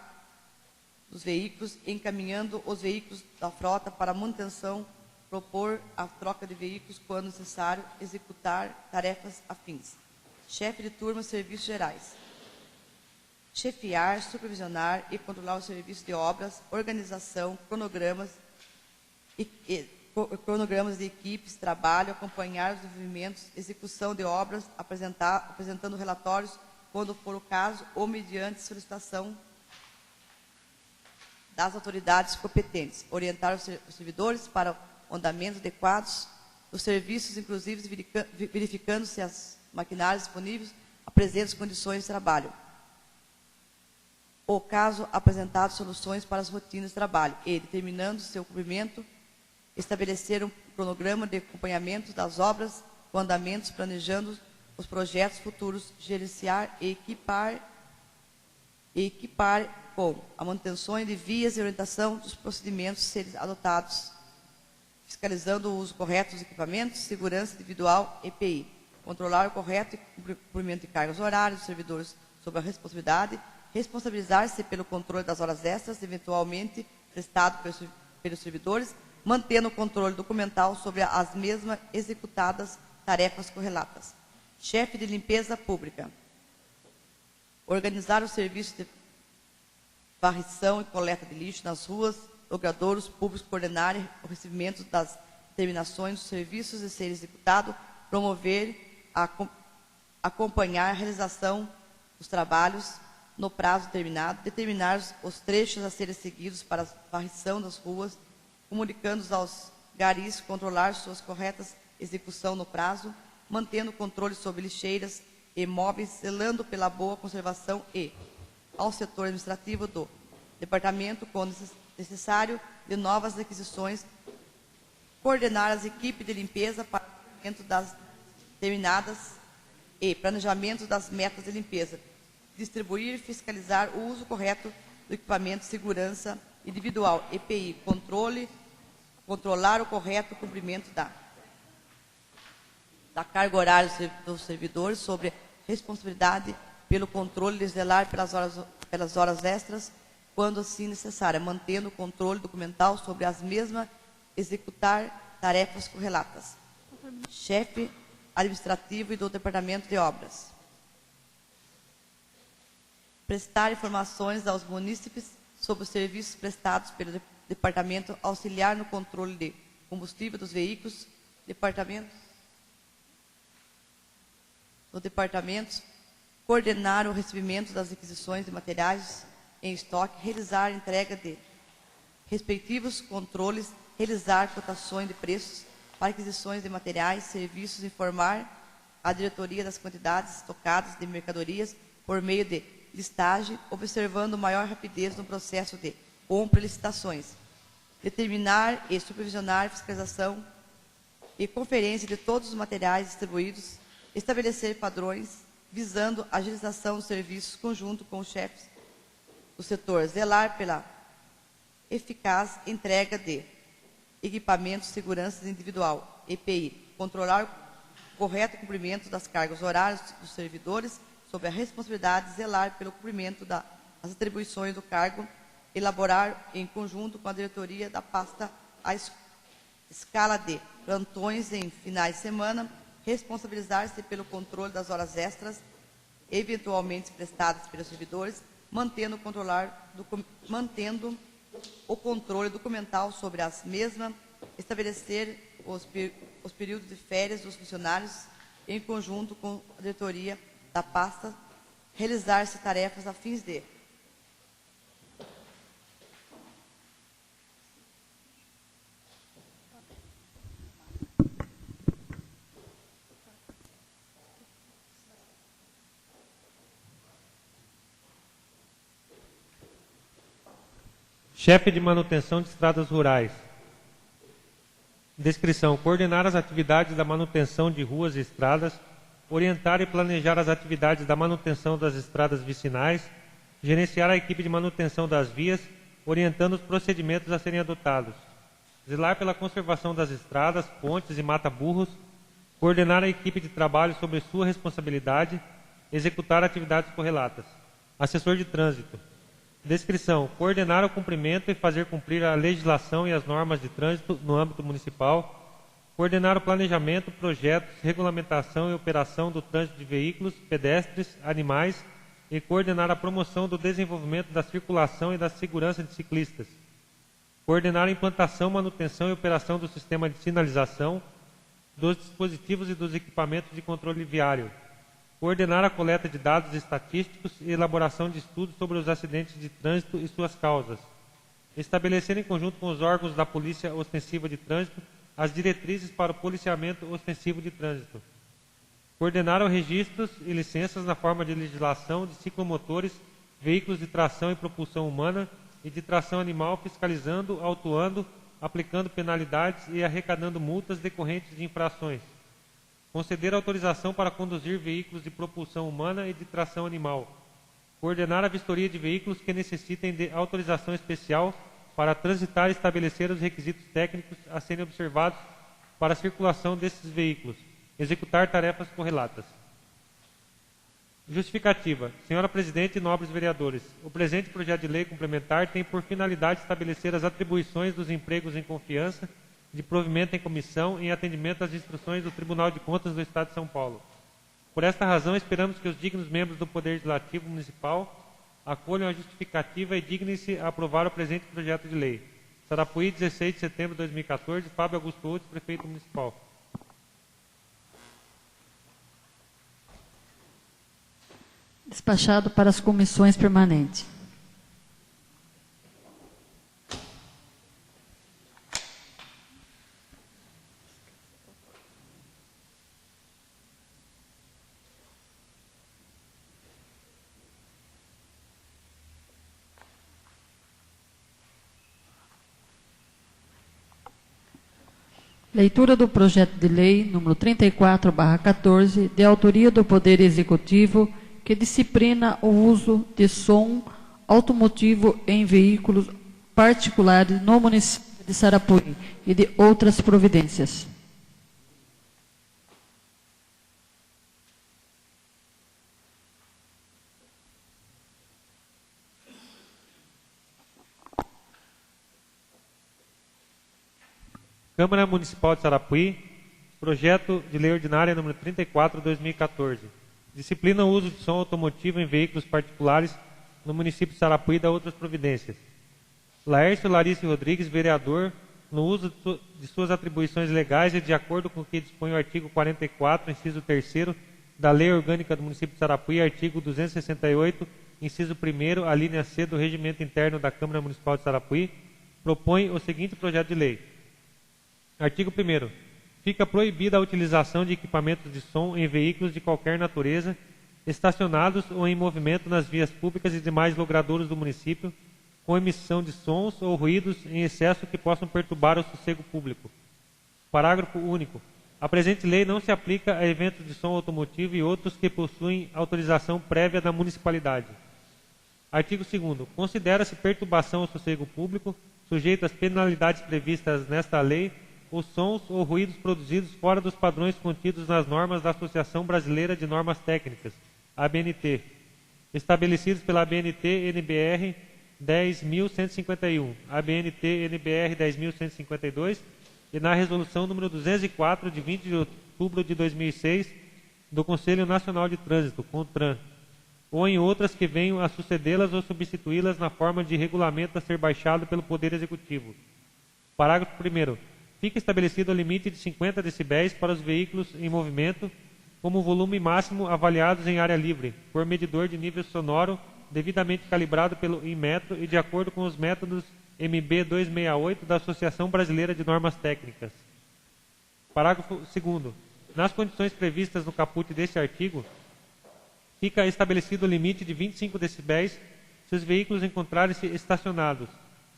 dos veículos, encaminhando os veículos da frota para manutenção, propor a troca de veículos quando necessário, executar tarefas afins. Chefe de turma, serviços gerais. chefiar, supervisionar e controlar o serviço de obras, organização, cronogramas de equipes, trabalho, acompanhar os desenvolvimentos, execução de obras, apresentando relatórios, quando for o caso, ou mediante solicitação das autoridades competentes, orientar os servidores para o andamento adequados dos serviços, inclusive verificando se as maquinárias disponíveis apresentam as condições de trabalho. Ou caso apresentar soluções para as rotinas de trabalho e, determinando seu cumprimento, estabelecer um cronograma de acompanhamento das obras com andamentos, planejando os projetos futuros, gerenciar e equipar com a manutenção de vias e orientação dos procedimentos serem adotados, fiscalizando o uso correto dos equipamentos, segurança individual, EPI, controlar o correto cumprimento de cargas horárias dos servidores sob a responsabilidade, responsabilizar-se pelo controle das horas extras, eventualmente prestado pelos servidores, mantendo o controle documental sobre as mesmas executadas tarefas correlatas. Chefe de limpeza pública. Organizar o serviço de varrição e coleta de lixo nas ruas, logradouros públicos, coordenar o recebimento das determinações dos serviços a ser executado, promover, acompanhar a realização dos trabalhos no prazo determinado, determinar os trechos a serem seguidos para a varrição das ruas, comunicando aos garis, controlar suas corretas execução no prazo, mantendo controle sobre lixeiras e móveis, zelando pela boa conservação e, ao setor administrativo do departamento, quando necessário, de novas aquisições, coordenar as equipes de limpeza para o cumprimento das determinadas e planejamento das metas de limpeza, distribuir e fiscalizar o uso correto do equipamento de segurança individual, EPI, controlar o correto cumprimento da carga horária dos servidores, sobre responsabilidade pelo controle de zelar pelas horas extras, quando assim necessária, mantendo o controle documental sobre as mesmas, executar tarefas correlatas. Chefe administrativo e do Departamento de Obras. Prestar informações aos munícipes sobre os serviços prestados pelo Departamento, auxiliar no controle de combustível dos veículos, coordenar o recebimento das aquisições de materiais em estoque, realizar a entrega de respectivos controles, realizar cotações de preços para aquisições de materiais, serviços, informar a diretoria das quantidades estocadas de mercadorias por meio de listagem, observando maior rapidez no processo de compra e licitações, determinar e supervisionar fiscalização e conferência de todos os materiais distribuídos, estabelecer padrões, visando a agilização dos serviços conjunto com os chefes do setor, zelar pela eficaz entrega de equipamentos de segurança individual, EPI, controlar o correto cumprimento das cargas horárias dos servidores, sob a responsabilidade de zelar pelo cumprimento das atribuições do cargo, elaborar em conjunto com a diretoria da pasta a escala de plantões em finais de semana, responsabilizar-se pelo controle das horas extras, eventualmente prestadas pelos servidores, mantendo o controle documental sobre as mesmas, estabelecer os períodos de férias dos funcionários, em conjunto com a diretoria da pasta, realizar-se tarefas a fins de chefe de manutenção de estradas rurais. Descrição: coordenar as atividades da manutenção de ruas e estradas, orientar e planejar as atividades da manutenção das estradas vicinais, gerenciar a equipe de manutenção das vias, orientando os procedimentos a serem adotados, zelar pela conservação das estradas, pontes e mata-burros, coordenar a equipe de trabalho sobre sua responsabilidade, executar atividades correlatas. Assessor de trânsito. Descrição: coordenar o cumprimento e fazer cumprir a legislação e as normas de trânsito no âmbito municipal, coordenar o planejamento, projetos, regulamentação e operação do trânsito de veículos, pedestres, animais, e coordenar a promoção do desenvolvimento da circulação e da segurança de ciclistas. Coordenar a implantação, manutenção e operação do sistema de sinalização, dos dispositivos e dos equipamentos de controle viário. Coordenar a coleta de dados estatísticos e elaboração de estudos sobre os acidentes de trânsito e suas causas. Estabelecer em conjunto com os órgãos da Polícia Ostensiva de Trânsito as diretrizes para o policiamento ostensivo de trânsito. Coordenar os registros e licenças na forma de legislação de ciclomotores, veículos de tração e propulsão humana e de tração animal, fiscalizando, autuando, aplicando penalidades e arrecadando multas decorrentes de infrações. Conceder autorização para conduzir veículos de propulsão humana e de tração animal. Coordenar a vistoria de veículos que necessitem de autorização especial para transitar e estabelecer os requisitos técnicos a serem observados para a circulação desses veículos. Executar tarefas correlatas. Justificativa. Senhora Presidente e nobres vereadores, o presente projeto de lei complementar tem por finalidade estabelecer as atribuições dos empregos em confiança, de provimento em comissão, em atendimento às instruções do Tribunal de Contas do Estado de São Paulo. Por esta razão, esperamos que os dignos membros do Poder Legislativo Municipal acolham a justificativa e dignem-se a aprovar o presente projeto de lei. Sarapuí, 16 de setembro de 2014, Fábio Augusto Outros, Prefeito Municipal. Despachado para as comissões permanentes. Leitura do projeto de lei número 34/14, de autoria do Poder Executivo, que disciplina o uso de som automotivo em veículos particulares no município de Sarapuí e de outras providências. Câmara Municipal de Sarapuí, projeto de lei ordinária número 34/2014. Disciplina o uso de som automotivo em veículos particulares no município de Sarapuí e da outras providências. Laércio Larice Rodrigues, vereador, no uso de suas atribuições legais e de acordo com o que dispõe o artigo 44, inciso 3º, da Lei Orgânica do município de Sarapuí, artigo 268, inciso 1º, a linha C do Regimento Interno da Câmara Municipal de Sarapuí, propõe o seguinte projeto de lei. Artigo 1º. Fica proibida a utilização de equipamentos de som em veículos de qualquer natureza, estacionados ou em movimento nas vias públicas e demais logradouros do município, com emissão de sons ou ruídos em excesso que possam perturbar o sossego público. Parágrafo único. A presente lei não se aplica a eventos de som automotivo e outros que possuem autorização prévia da municipalidade. Artigo 2º. Considera-se perturbação ao sossego público, sujeito às penalidades previstas nesta lei, os sons ou ruídos produzidos fora dos padrões contidos nas normas da Associação Brasileira de Normas Técnicas, ABNT, estabelecidos pela ABNT-NBR 10.151, ABNT-NBR 10.152 e na Resolução número 204, de 20 de outubro de 2006, do Conselho Nacional de Trânsito, CONTRAN, ou em outras que venham a sucedê-las ou substituí-las na forma de regulamento a ser baixado pelo Poder Executivo. Parágrafo 1º. Fica estabelecido o limite de 50 decibéis para os veículos em movimento, como volume máximo avaliados em área livre, por medidor de nível sonoro devidamente calibrado pelo Inmetro e de acordo com os métodos MB 268 da Associação Brasileira de Normas Técnicas. Parágrafo 2º. Nas condições previstas no caput deste artigo, fica estabelecido o limite de 25 decibéis se os veículos encontrarem-se estacionados,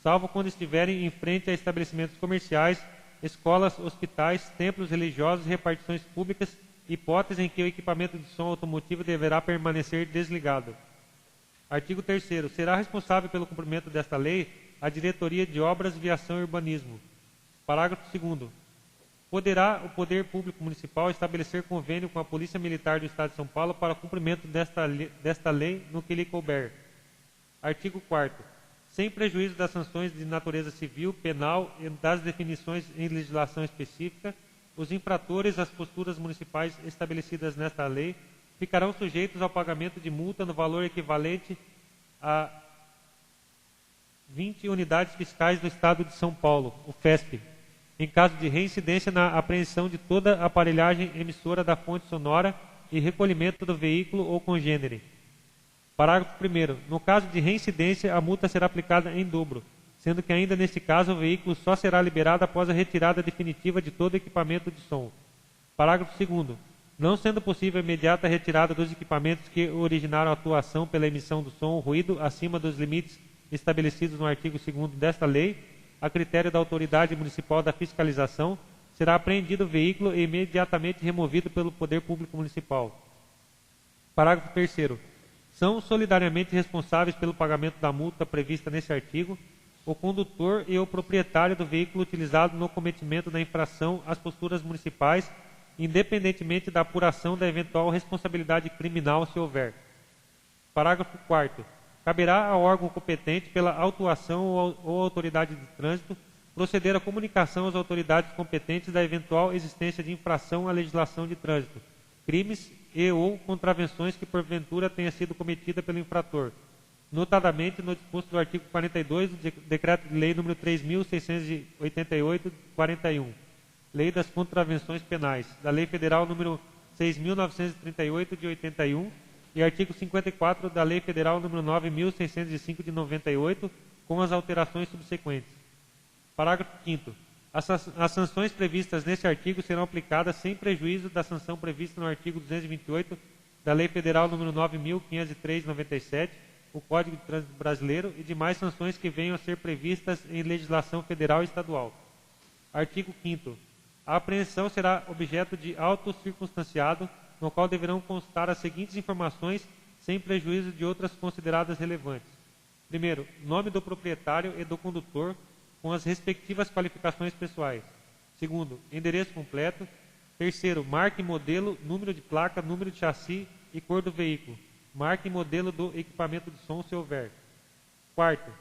salvo quando estiverem em frente a estabelecimentos comerciais, escolas, hospitais, templos religiosos e repartições públicas, hipótese em que o equipamento de som automotivo deverá permanecer desligado. Artigo 3º. Será responsável pelo cumprimento desta lei a Diretoria de Obras, Viação e Urbanismo. Parágrafo 2º. Poderá o Poder Público Municipal estabelecer convênio com a Polícia Militar do Estado de São Paulo para o cumprimento desta lei no que lhe couber. Artigo 4º. Sem prejuízo das sanções de natureza civil, penal e das definições em legislação específica, os infratores às posturas municipais estabelecidas nesta lei ficarão sujeitos ao pagamento de multa no valor equivalente a 20 unidades fiscais do Estado de São Paulo, o FESP, em caso de reincidência na apreensão de toda a aparelhagem emissora da fonte sonora e recolhimento do veículo ou congênere. Parágrafo 1º. No caso de reincidência, a multa será aplicada em dobro, sendo que ainda neste caso o veículo só será liberado após a retirada definitiva de todo equipamento de som. Parágrafo 2º. Não sendo possível a imediata retirada dos equipamentos que originaram a atuação pela emissão do som ou ruído acima dos limites estabelecidos no artigo 2º desta lei, a critério da autoridade municipal da fiscalização, será apreendido o veículo e imediatamente removido pelo Poder Público Municipal. Parágrafo 3º. São solidariamente responsáveis pelo pagamento da multa prevista nesse artigo o condutor e o proprietário do veículo utilizado no cometimento da infração às posturas municipais, independentemente da apuração da eventual responsabilidade criminal, se houver. Parágrafo 4º. Caberá ao órgão competente, pela autuação ou autoridade de trânsito, proceder à comunicação às autoridades competentes da eventual existência de infração à legislação de trânsito, crimes e ou contravenções que porventura tenha sido cometida pelo infrator, notadamente no disposto do artigo 42 do Decreto de Lei nº 3.688/41, Lei das Contravenções Penais, da Lei Federal nº 6.938 de 81 e artigo 54 da Lei Federal nº 9.605 de 98, com as alterações subsequentes. Parágrafo 5º. As sanções previstas neste artigo serão aplicadas sem prejuízo da sanção prevista no artigo 228 da Lei Federal nº 9.503 de 97, o Código de Trânsito Brasileiro, e demais sanções que venham a ser previstas em legislação federal e estadual. Artigo 5º. A apreensão será objeto de auto circunstanciado, no qual deverão constar as seguintes informações, sem prejuízo de outras consideradas relevantes. Primeiro, nome do proprietário e do condutor, com as respectivas qualificações pessoais. Segundo, endereço completo. Terceiro, marca e modelo, número de placa, número de chassi e cor do veículo. Marca e modelo do equipamento de som, se houver. Quarto,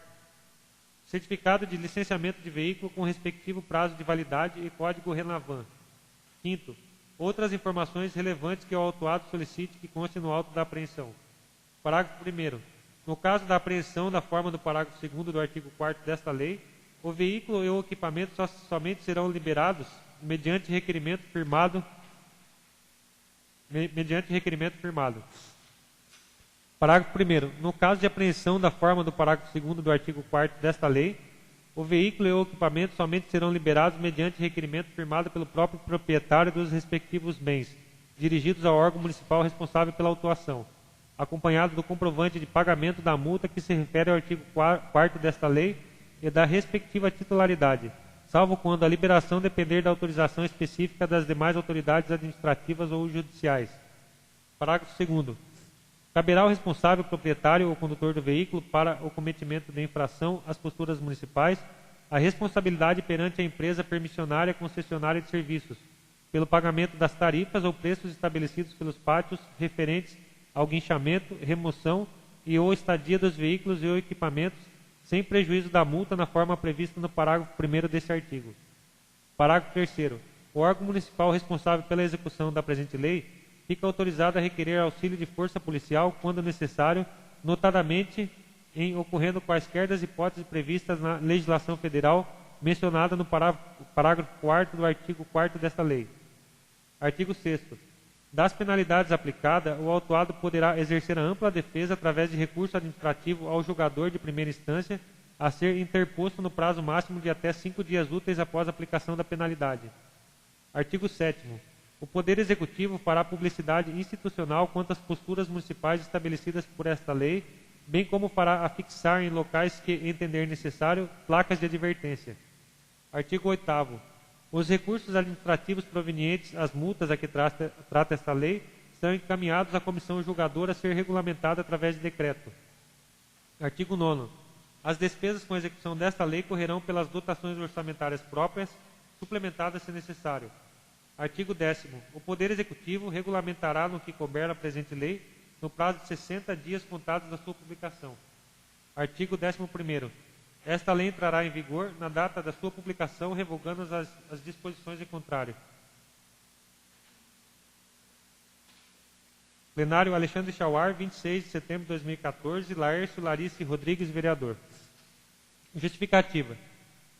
certificado de licenciamento de veículo com respectivo prazo de validade e código RENAVAN. Quinto, outras informações relevantes que o autuado solicite que conste no auto da apreensão. Parágrafo 1º. No caso da apreensão da forma do parágrafo 2º do artigo 4º desta lei, o veículo e o equipamento somente serão liberados mediante requerimento firmado. Parágrafo 1º. No caso de apreensão da forma do parágrafo 2º do artigo 4º desta lei, o veículo e o equipamento somente serão liberados mediante requerimento firmado pelo próprio proprietário dos respectivos bens, dirigidos ao órgão municipal responsável pela autuação, acompanhado do comprovante de pagamento da multa que se refere ao artigo 4º desta lei e da respectiva titularidade, salvo quando a liberação depender da autorização específica das demais autoridades administrativas ou judiciais. Parágrafo 2º. Caberá ao responsável proprietário ou condutor do veículo para o cometimento de infração às posturas municipais a responsabilidade perante a empresa permissionária concessionária de serviços, pelo pagamento das tarifas ou preços estabelecidos pelos pátios referentes ao guinchamento, remoção e ou estadia dos veículos e ou equipamentos, sem prejuízo da multa na forma prevista no parágrafo 1º deste artigo. Parágrafo 3º. O órgão municipal responsável pela execução da presente lei fica autorizado a requerer auxílio de força policial quando necessário, notadamente em ocorrendo quaisquer das hipóteses previstas na legislação federal mencionada no parágrafo 4º do artigo 4º desta lei. Artigo 6º. Das penalidades aplicadas, o autuado poderá exercer a ampla defesa através de recurso administrativo ao julgador de primeira instância, a ser interposto no prazo máximo de até 5 dias úteis após a aplicação da penalidade. Artigo 7º. O Poder Executivo fará publicidade institucional quanto às posturas municipais estabelecidas por esta lei, bem como fará afixar em locais que entender necessário placas de advertência. Artigo 8º. Os recursos administrativos provenientes às multas a que trata esta lei serão encaminhados à comissão julgadora a ser regulamentada através de decreto. Artigo 9º. As despesas com execução desta lei correrão pelas dotações orçamentárias próprias, suplementadas se necessário. Artigo 10º. O Poder Executivo regulamentará no que couber a presente lei, no prazo de 60 dias contados da sua publicação. Artigo 11º. Esta lei entrará em vigor na data da sua publicação, revogando as disposições em contrário. Plenário Alexandre Chauar, 26 de setembro de 2014, Laércio Larice Rodrigues, vereador. Justificativa.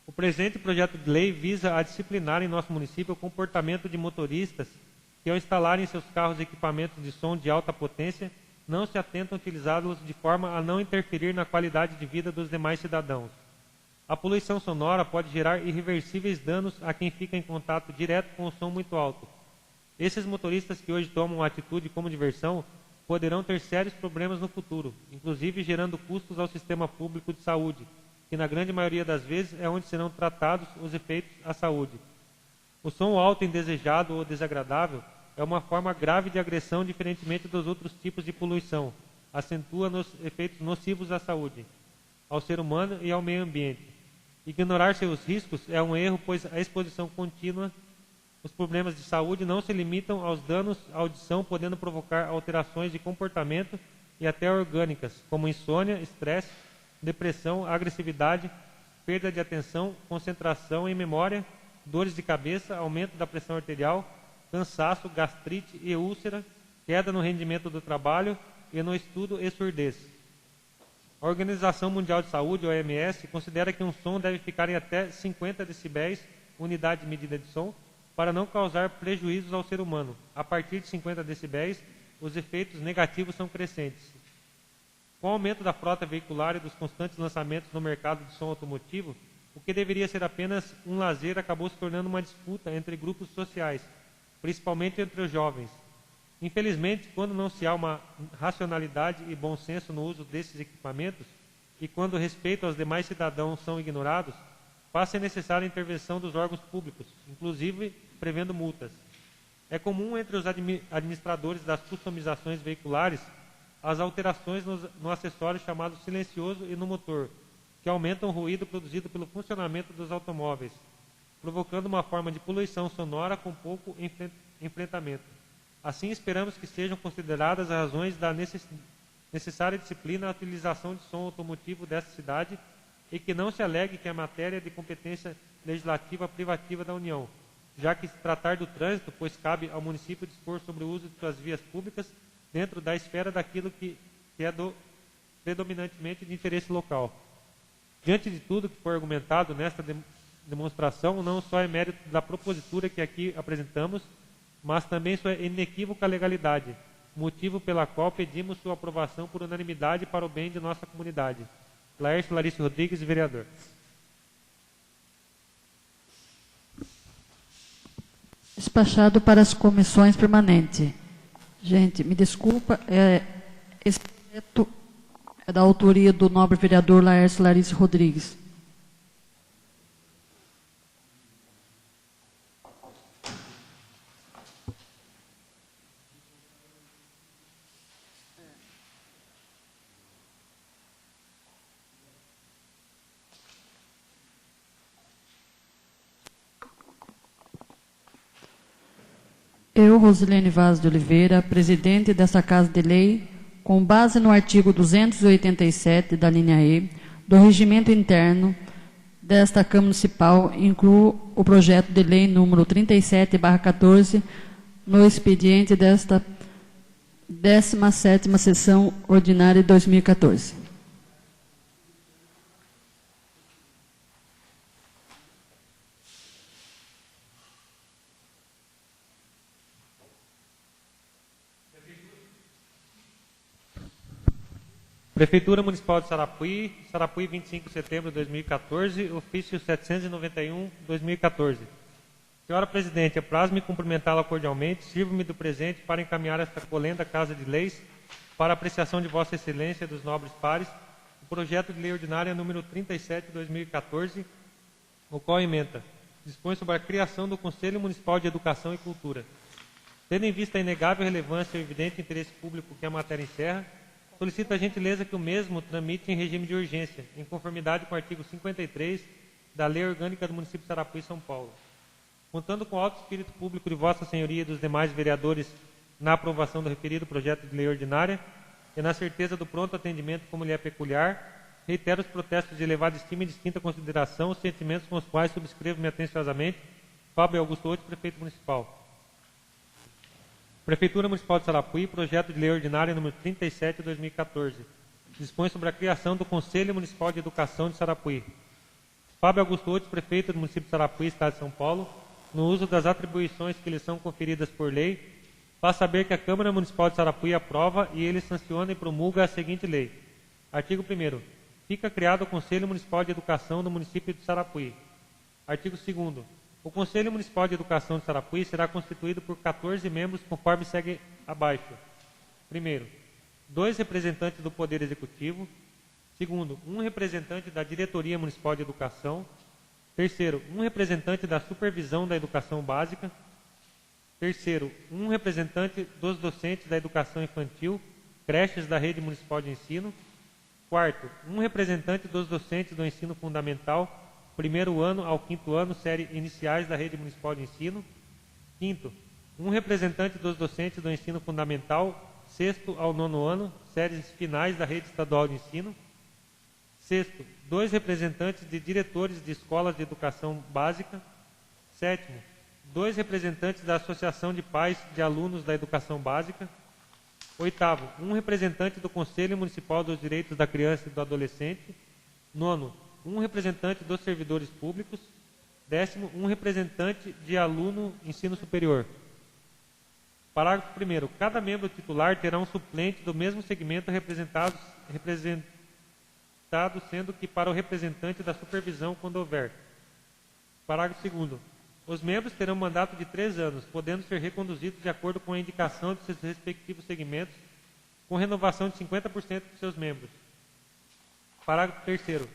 O presente projeto de lei visa a disciplinar em nosso município o comportamento de motoristas que, ao instalarem em seus carros equipamentos de som de alta potência, não se atentam a utilizá-los de forma a não interferir na qualidade de vida dos demais cidadãos. A poluição sonora pode gerar irreversíveis danos a quem fica em contato direto com o som muito alto. Esses motoristas que hoje tomam a atitude como diversão poderão ter sérios problemas no futuro, inclusive gerando custos ao sistema público de saúde, que na grande maioria das vezes é onde serão tratados os efeitos à saúde. O som alto indesejado ou desagradável é uma forma grave de agressão, diferentemente dos outros tipos de poluição. Acentua nos efeitos nocivos à saúde, ao ser humano e ao meio ambiente. Ignorar seus riscos é um erro, pois a exposição contínua, os problemas de saúde não se limitam aos danos à audição, podendo provocar alterações de comportamento e até orgânicas, como insônia, estresse, depressão, agressividade, perda de atenção, concentração em memória, dores de cabeça, aumento da pressão arterial, cansaço, gastrite e úlcera, queda no rendimento do trabalho e no estudo e surdez. A Organização Mundial de Saúde, OMS, considera que um som deve ficar em até 50 decibéis, unidade de medida de som, para não causar prejuízos ao ser humano. A partir de 50 decibéis, os efeitos negativos são crescentes. Com o aumento da frota veicular e dos constantes lançamentos no mercado de som automotivo, o que deveria ser apenas um lazer acabou se tornando uma disputa entre grupos sociais, principalmente entre os jovens. Infelizmente, quando não se há uma racionalidade e bom senso no uso desses equipamentos, e quando o respeito aos demais cidadãos são ignorados, faz-se necessária a intervenção dos órgãos públicos, inclusive prevendo multas. É comum entre os administradores das customizações veiculares as alterações no acessório chamado silencioso e no motor, que aumentam o ruído produzido pelo funcionamento dos automóveis, provocando uma forma de poluição sonora com pouco enfrentamento. Assim, esperamos que sejam consideradas as razões da necessária disciplina à utilização de som automotivo desta cidade e que não se alegue que é matéria de competência legislativa privativa da União, já que se tratar do trânsito, pois cabe ao município dispor sobre o uso de suas vias públicas dentro da esfera daquilo que é predominantemente de interesse local. Diante de tudo que foi argumentado nesta demonstração, não só é mérito da propositura que aqui apresentamos, mas também sua inequívoca legalidade, motivo pela qual pedimos sua aprovação por unanimidade para o bem de nossa comunidade. Laércio Larice Rodrigues, vereador. Despachado para as comissões permanentes. Gente, me desculpa, esse projeto é da autoria do nobre vereador Laércio Larice Rodrigues. Eu, Rosilene Vaz de Oliveira, presidente desta Casa de Lei, com base no artigo 287 da linha E do Regimento Interno desta Câmara Municipal, incluo o projeto de lei número 37/14 no expediente desta 17ª sessão ordinária de 2014. Prefeitura Municipal de Sarapuí, Sarapuí, 25 de setembro de 2014, ofício 791/2014. Senhora Presidente, apraz-me cumprimentá-la cordialmente, sirvo-me do presente para encaminhar esta colenda Casa de Leis para apreciação de Vossa Excelência e dos nobres pares, o projeto de lei ordinária número 37/2014, o qual ementa, dispõe sobre a criação do Conselho Municipal de Educação e Cultura. Tendo em vista a inegável relevância e o evidente interesse público que a matéria encerra, solicito a gentileza que o mesmo tramite em regime de urgência, em conformidade com o artigo 53 da Lei Orgânica do Município de Sarapuí, São Paulo. Contando com o alto espírito público de Vossa Senhoria e dos demais vereadores na aprovação do referido projeto de lei ordinária e na certeza do pronto atendimento como lhe é peculiar, reitero os protestos de elevada estima e distinta consideração, os sentimentos com os quais subscrevo-me atenciosamente, Fábio Augusto Otti, Prefeito Municipal. Prefeitura Municipal de Sarapuí, projeto de lei ordinária número 37 de 2014. Dispõe sobre a criação do Conselho Municipal de Educação de Sarapuí. Fábio Augusto Otis, prefeito do município de Sarapuí, Estado de São Paulo, no uso das atribuições que lhe são conferidas por lei, faz saber que a Câmara Municipal de Sarapuí aprova e ele sanciona e promulga a seguinte lei. Artigo 1º. Fica criado o Conselho Municipal de Educação do município de Sarapuí. Artigo 2º. O Conselho Municipal de Educação de Sarapuí será constituído por 14 membros, conforme segue abaixo. Primeiro, 2 representantes do Poder Executivo. Segundo, 1 representante da Diretoria Municipal de Educação. Terceiro, 1 representante da Supervisão da Educação Básica. Terceiro, 1 representante dos docentes da Educação Infantil, creches da Rede Municipal de Ensino. Quarto, 1 representante dos docentes do Ensino Fundamental, primeiro ano ao 5º ano, série iniciais da Rede Municipal de Ensino. Quinto, 1 representante dos docentes do Ensino Fundamental, 6º ao 9º ano, séries finais da Rede Estadual de Ensino. Sexto, 2 representantes de diretores de escolas de educação básica. Sétimo, 2 representantes da Associação de Pais de Alunos da Educação Básica. Oitavo, 1 representante do Conselho Municipal dos Direitos da Criança e do Adolescente. Nono, 1 representante dos servidores públicos. 10º, 1 representante de aluno ensino superior. Parágrafo 1º. Cada membro titular terá um suplente do mesmo segmento representado sendo que para o representante da supervisão, quando houver. Parágrafo 2º. Os membros terão mandato de 3 anos, podendo ser reconduzidos de acordo com a indicação de seus respectivos segmentos, com renovação de 50% de seus membros. Parágrafo 3º.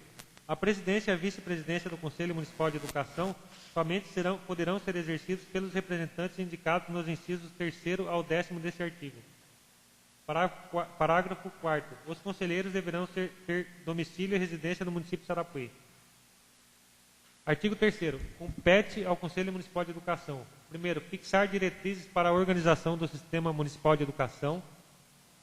A presidência e a vice-presidência do Conselho Municipal de Educação somente poderão ser exercidos pelos representantes indicados nos incisos 3º ao 10º deste artigo. Parágrafo 4º. Os conselheiros deverão ter domicílio e residência no município de Sarapuí. Artigo 3º. Compete ao Conselho Municipal de Educação. Primeiro, fixar diretrizes para a organização do Sistema Municipal de Educação.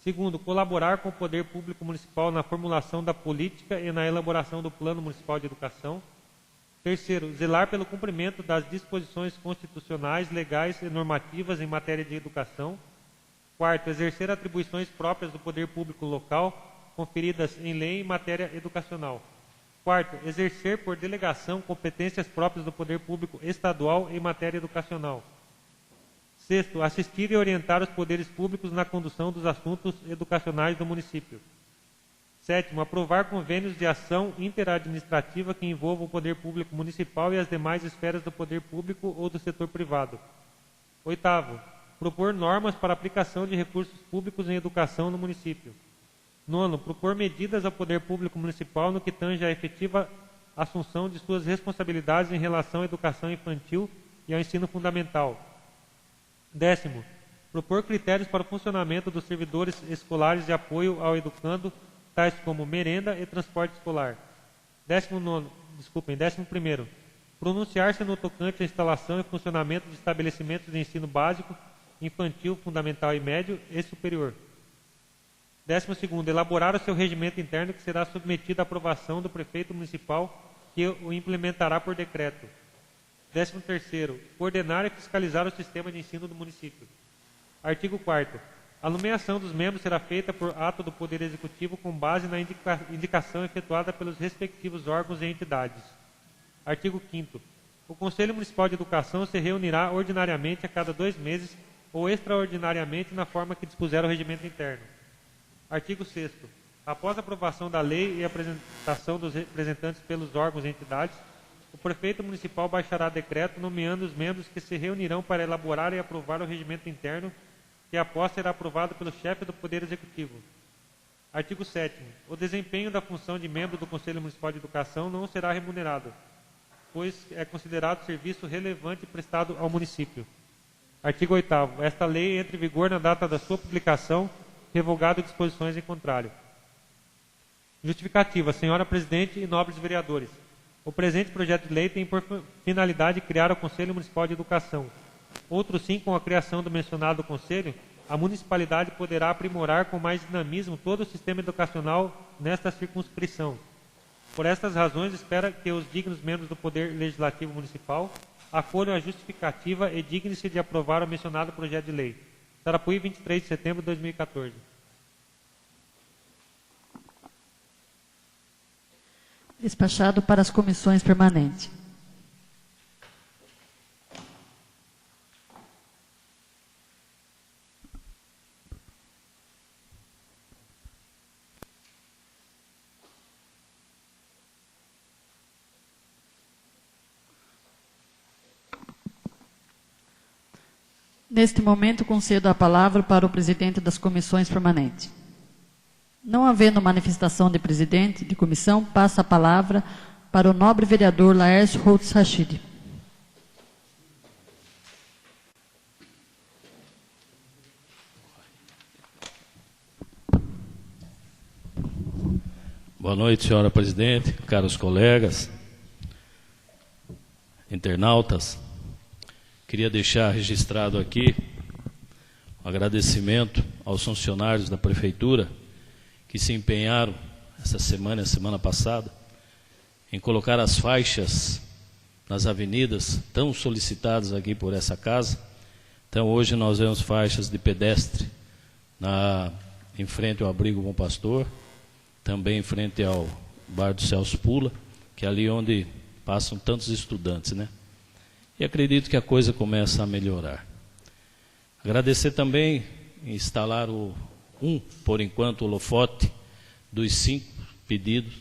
Segundo, colaborar com o Poder Público Municipal na formulação da política e na elaboração do Plano Municipal de Educação. Terceiro, zelar pelo cumprimento das disposições constitucionais, legais e normativas em matéria de educação. Quarto, exercer atribuições próprias do Poder Público Local, conferidas em lei em matéria educacional. Quarto, exercer por delegação competências próprias do Poder Público Estadual em matéria educacional. Sexto, assistir e orientar os poderes públicos na condução dos assuntos educacionais do município. Sétimo, aprovar convênios de ação interadministrativa que envolvam o Poder Público Municipal e as demais esferas do Poder Público ou do setor privado. Oitavo, propor normas para aplicação de recursos públicos em educação no município. Nono, propor medidas ao Poder Público Municipal no que tange à efetiva assunção de suas responsabilidades em relação à educação infantil e ao ensino fundamental. Décimo, propor critérios para o funcionamento dos servidores escolares de apoio ao educando, tais como merenda e transporte escolar. 11º, pronunciar-se no tocante à instalação e funcionamento de estabelecimentos de ensino básico, infantil, fundamental e médio e superior. 12º, elaborar o seu regimento interno que será submetido à aprovação do prefeito municipal, que o implementará por decreto. 13º, coordenar e fiscalizar o sistema de ensino do município. Artigo 4º. A nomeação dos membros será feita por ato do Poder Executivo com base na indicação efetuada pelos respectivos órgãos e entidades. Artigo 5º. O Conselho Municipal de Educação se reunirá ordinariamente a cada 2 meses ou extraordinariamente na forma que dispuser o regimento interno. Artigo 6º. Após a aprovação da lei e a apresentação dos representantes pelos órgãos e entidades, o prefeito municipal baixará decreto nomeando os membros que se reunirão para elaborar e aprovar o regimento interno, que após será aprovado pelo chefe do Poder Executivo. Artigo 7º. O desempenho da função de membro do Conselho Municipal de Educação não será remunerado, pois é considerado serviço relevante prestado ao município. Artigo 8º. Esta lei entra em vigor na data da sua publicação, revogado disposições em contrário. Justificativa. Senhora Presidente e nobres vereadores. O presente projeto de lei tem por finalidade criar o Conselho Municipal de Educação. Outro sim, com a criação do mencionado Conselho, a municipalidade poderá aprimorar com mais dinamismo todo o sistema educacional nesta circunscrição. Por estas razões, espera que os dignos membros do Poder Legislativo Municipal acolham a justificativa e dignem-se de aprovar o mencionado projeto de lei. Sarapuí, 23 de setembro de 2014. Despachado para as comissões permanentes. Neste momento, concedo a palavra para o presidente das comissões permanentes. Não havendo manifestação de presidente de comissão, passa a palavra para o nobre vereador Laércio Holtz Rachid. Boa noite, senhora presidente, caros colegas, internautas. Queria deixar registrado aqui um agradecimento aos funcionários da Prefeitura que se empenharam essa semana e a semana passada em colocar as faixas nas avenidas tão solicitadas aqui por essa casa. Então hoje nós vemos faixas de pedestre em frente ao Abrigo Bom Pastor, também em frente ao Bar do Celso Pula, que é ali onde passam tantos estudantes, né? E acredito que a coisa começa a melhorar. Agradecer também em instalar por enquanto, o holofote dos 5 pedidos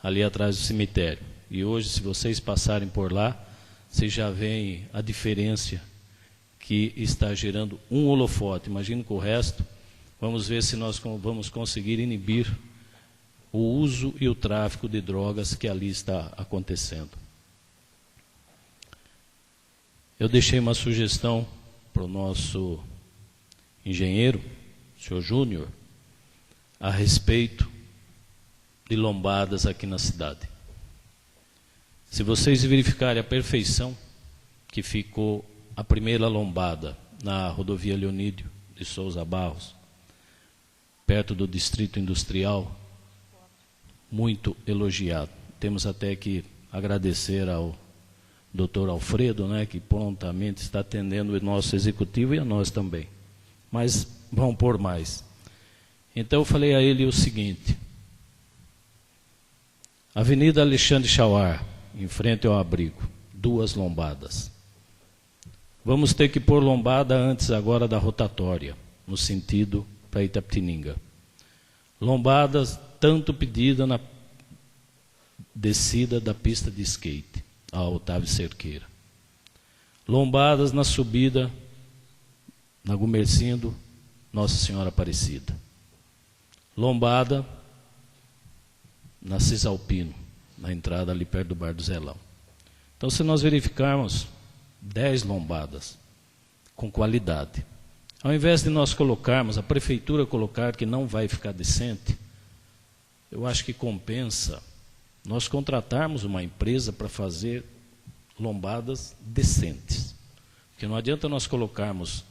ali atrás do cemitério. E hoje, se vocês passarem por lá, vocês já veem a diferença que está gerando um holofote. Imagino que o resto, vamos ver se nós vamos conseguir inibir o uso e o tráfico de drogas que ali está acontecendo. Eu deixei uma sugestão para o nosso engenheiro, senhor Júnior, a respeito de lombadas aqui na cidade. Se vocês verificarem a perfeição que ficou a primeira lombada na rodovia Leonídio de Souza Barros, perto do Distrito Industrial, muito elogiado. Temos até que agradecer ao Dr. Alfredo, né, que prontamente está atendendo o nosso executivo e a nós também. Mas vão por mais. Então eu falei a ele o seguinte: Avenida Alexandre Chauar, em frente ao Abrigo, 2 lombadas. Vamos ter que pôr lombada antes agora da rotatória, no sentido para Itapetininga. Lombadas tanto pedida na descida da pista de skate, a Otávio Cerqueira. Lombadas na subida, na Gumercindo, Nossa Senhora Aparecida. Lombada na Cisalpino, na entrada ali perto do Bar do Zelão. Então, se nós verificarmos 10 lombadas com qualidade, ao invés de nós colocarmos, a prefeitura colocar que não vai ficar decente, eu acho que compensa nós contratarmos uma empresa para fazer lombadas decentes. Porque não adianta nós colocarmos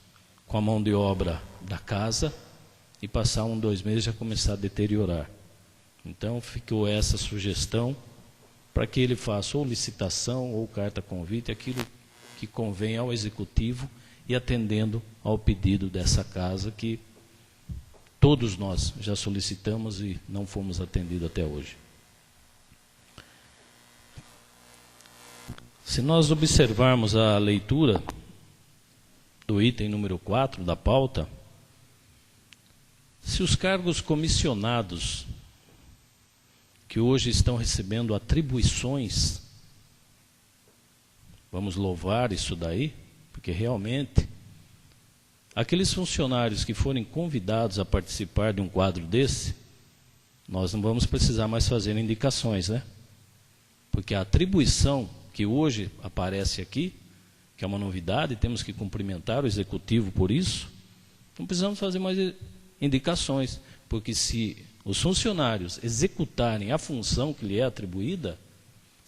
com a mão de obra da casa e passar 1, 2 meses já começar a deteriorar. Então ficou essa sugestão para que ele faça ou licitação ou carta convite, aquilo que convém ao executivo e atendendo ao pedido dessa casa que todos nós já solicitamos e não fomos atendidos até hoje. Se nós observarmos a leitura do item número 4 da pauta, se os cargos comissionados que hoje estão recebendo atribuições, vamos louvar isso daí, porque realmente aqueles funcionários que forem convidados a participar de um quadro desse, nós não vamos precisar mais fazer indicações, né? Porque a atribuição que hoje aparece aqui, que é uma novidade, temos que cumprimentar o executivo por isso, não precisamos fazer mais indicações, porque se os funcionários executarem a função que lhe é atribuída,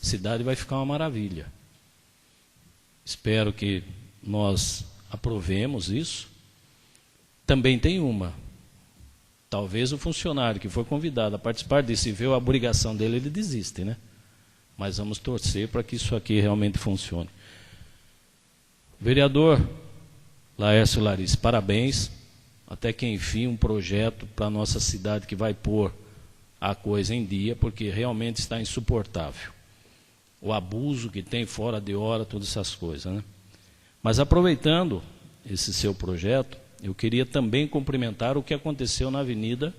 a cidade vai ficar uma maravilha. Espero que nós aprovemos isso. Também tem uma. Talvez o funcionário que for convidado a participar disso e ver a obrigação dele, ele desiste, né? Mas vamos torcer para que isso aqui realmente funcione. Vereador Laércio e Larissa, parabéns. Até que enfim um projeto para a nossa cidade que vai pôr a coisa em dia, porque realmente está insuportável. O abuso que tem fora de hora, todas essas coisas, né? Mas aproveitando esse seu projeto, eu queria também cumprimentar o que aconteceu na Avenida,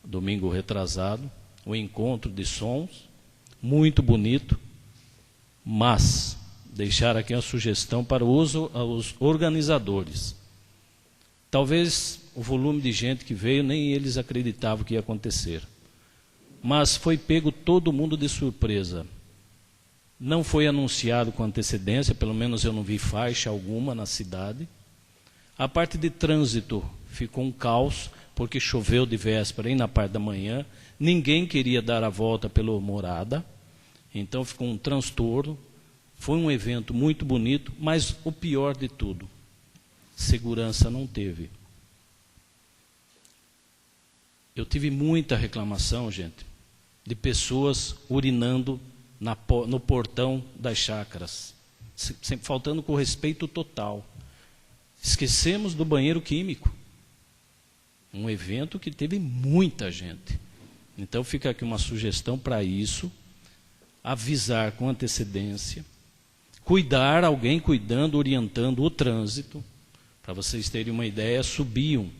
domingo retrasado, o encontro de sons, muito bonito, mas deixar aqui uma sugestão para os organizadores. Talvez o volume de gente que veio, nem eles acreditavam que ia acontecer. Mas foi pego todo mundo de surpresa. Não foi anunciado com antecedência, pelo menos eu não vi faixa alguma na cidade. A parte de trânsito ficou um caos, porque choveu de véspera e na parte da manhã. Ninguém queria dar a volta pela Morada, então ficou um transtorno. Foi um evento muito bonito, mas o pior de tudo, segurança não teve. Eu tive muita reclamação, gente, de pessoas urinando no portão das chácaras, sempre faltando com respeito total. Esquecemos do banheiro químico, um evento que teve muita gente. Então fica aqui uma sugestão para isso, avisar com antecedência, cuidar, alguém cuidando, orientando o trânsito. Para vocês terem uma ideia, subiam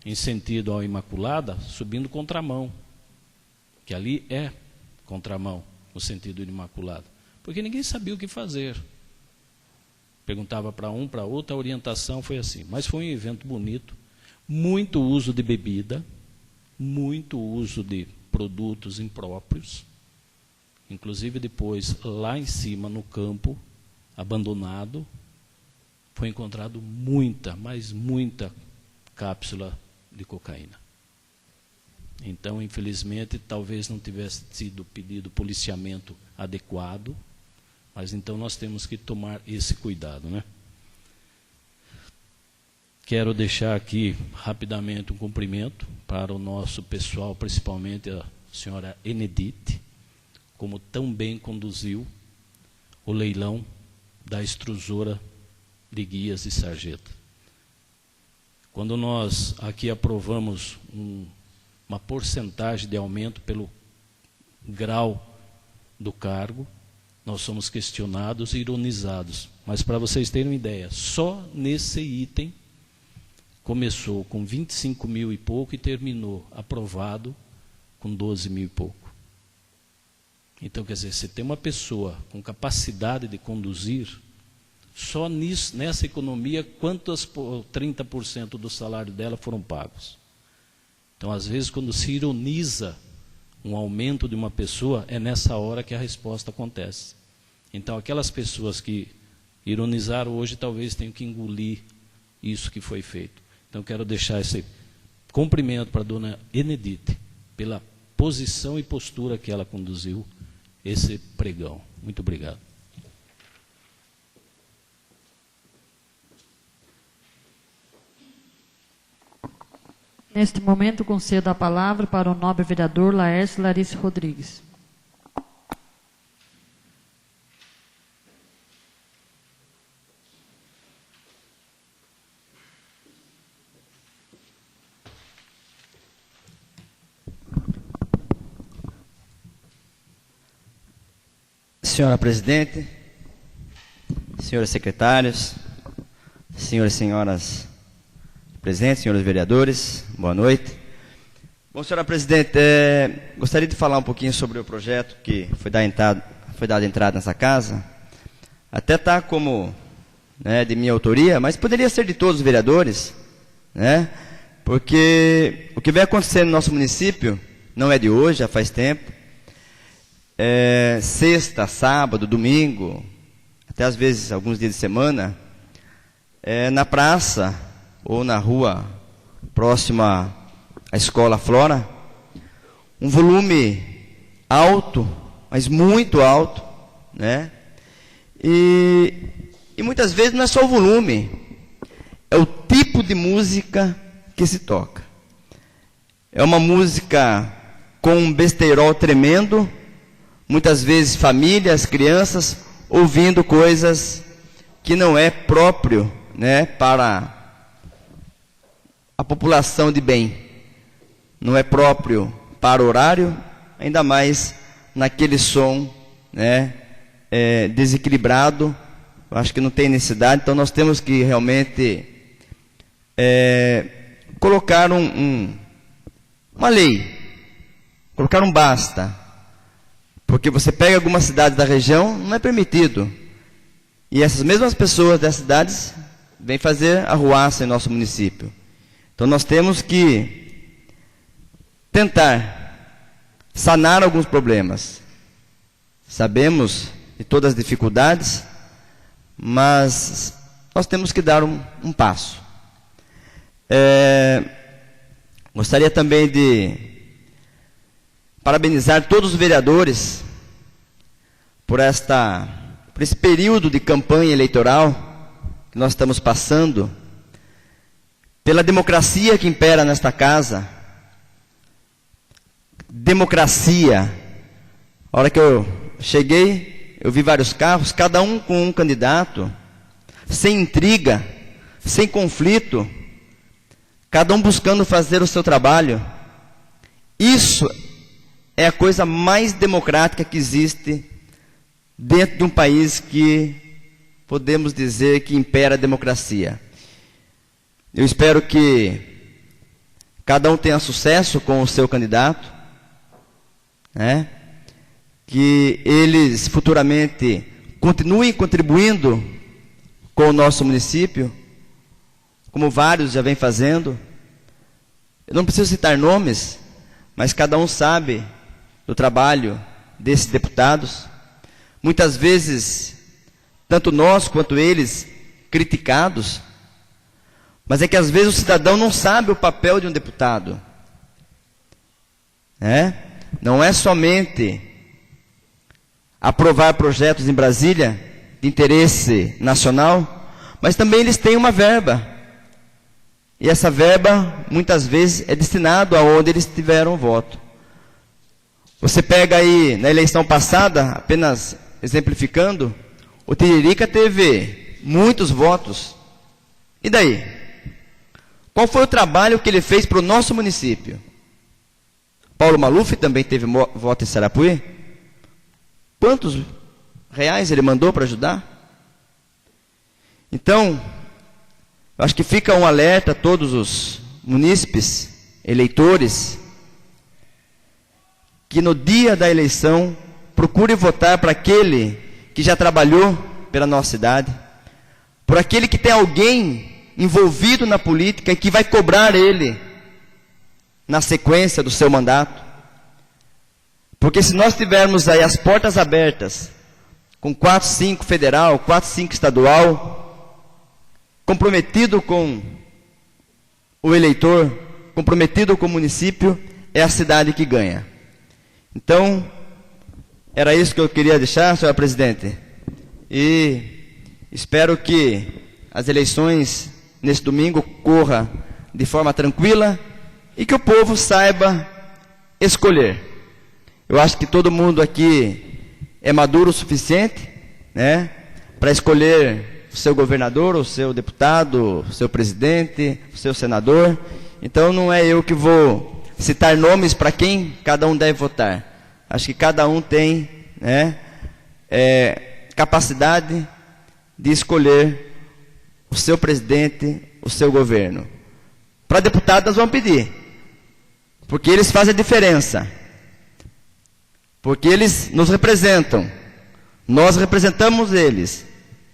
em sentido ao Imaculada, subindo contramão, que ali é contramão, no sentido do Imaculada, porque ninguém sabia o que fazer. Perguntava para um, para outro, a orientação foi assim. Mas foi um evento bonito, muito uso de bebida, muito uso de produtos impróprios, inclusive depois, lá em cima, no campo, abandonado, foi encontrado muita, mas muita cápsula de cocaína. Então, infelizmente, talvez não tivesse sido pedido policiamento adequado, mas então nós temos que tomar esse cuidado, né? Quero deixar aqui rapidamente um cumprimento para o nosso pessoal, principalmente a senhora Enedite, como tão bem conduziu o leilão da extrusora de guias e sarjeta. Quando nós aqui aprovamos uma porcentagem de aumento pelo grau do cargo, nós somos questionados e ironizados. Mas para vocês terem uma ideia, só nesse item começou com 25 mil e pouco e terminou aprovado com 12 mil e pouco. Então, quer dizer, você tem uma pessoa com capacidade de conduzir, só nessa economia, quantos 30% do salário dela foram pagos? Então, às vezes, quando se ironiza um aumento de uma pessoa, é nessa hora que a resposta acontece. Então, aquelas pessoas que ironizaram hoje, talvez tenham que engolir isso que foi feito. Então, quero deixar esse cumprimento para a dona Enedite, pela posição e postura que ela conduziu esse pregão. Muito obrigado. Neste momento, concedo a palavra para o nobre vereador Laércio Larissa Rodrigues. Senhora presidente, senhores secretários, senhores e senhoras presentes, senhores vereadores, boa noite. Bom, senhora presidente, gostaria de falar um pouquinho sobre o projeto que foi dada entrada nessa casa. Até está como de minha autoria, mas poderia ser de todos os vereadores, porque o que vem acontecendo no nosso município não é de hoje, já faz tempo. Sexta, sábado, domingo, até às vezes alguns dias de semana, na praça ou na rua próxima à escola Flora, um volume alto, mas muito alto, e muitas vezes não é só o volume, é o tipo de música que se toca. É uma música com um besteirol tremendo, muitas vezes famílias, crianças, ouvindo coisas que não é próprio né, para a população de bem. Não é próprio para o horário, ainda mais naquele som, né, desequilibrado. Eu acho que não tem necessidade, então nós temos que realmente colocar uma lei, colocar um basta, porque você pega algumas cidades da região, não é permitido, e essas mesmas pessoas das cidades vêm fazer arruaça em nosso município. Então nós temos que tentar sanar alguns problemas. Sabemos de todas as dificuldades, mas nós temos que dar um passo. Gostaria também de parabenizar todos os vereadores por esse período de campanha eleitoral que nós estamos passando, pela democracia que impera nesta casa. Democracia. A hora que eu cheguei, eu vi vários carros, cada um com um candidato, sem intriga, sem conflito, cada um buscando fazer o seu trabalho. Isso é a coisa mais democrática que existe dentro de um país que podemos dizer que impera a democracia. Eu espero que cada um tenha sucesso com o seu candidato, né? Que eles futuramente continuem contribuindo com o nosso município, como vários já vêm fazendo. Eu não preciso citar nomes, mas cada um sabe do trabalho desses deputados. Muitas vezes, tanto nós quanto eles, criticados, mas é que às vezes o cidadão não sabe o papel de um deputado. Não é somente aprovar projetos em Brasília de interesse nacional, mas também eles têm uma verba. E essa verba, muitas vezes, é destinada aonde eles tiveram voto. Você pega aí, na eleição passada, apenas exemplificando, o Tiririca teve muitos votos. E daí? Qual foi o trabalho que ele fez para o nosso município? Paulo Maluf também teve voto em Sarapuí. Quantos reais ele mandou para ajudar? Então, eu acho que fica um alerta a todos os munícipes, eleitores, que no dia da eleição procure votar para aquele que já trabalhou pela nossa cidade, por aquele que tem alguém envolvido na política e que vai cobrar ele na sequência do seu mandato. Porque se nós tivermos aí as portas abertas, com 4-5 federal, 4-5 estadual, comprometido com o eleitor, comprometido com o município, é a cidade que ganha. Então, era isso que eu queria deixar, senhora presidente. E espero que as eleições nesse domingo corra de forma tranquila e que o povo saiba escolher. Eu acho que todo mundo aqui é maduro o suficiente, né, para escolher o seu governador, o seu deputado, o seu presidente, o seu senador. Então não é eu que vou citar nomes para quem cada um deve votar. Acho que cada um tem, né, capacidade de escolher o seu presidente, o seu governo. Para deputado nós vamos pedir, porque eles fazem a diferença, porque eles nos representam, nós representamos eles,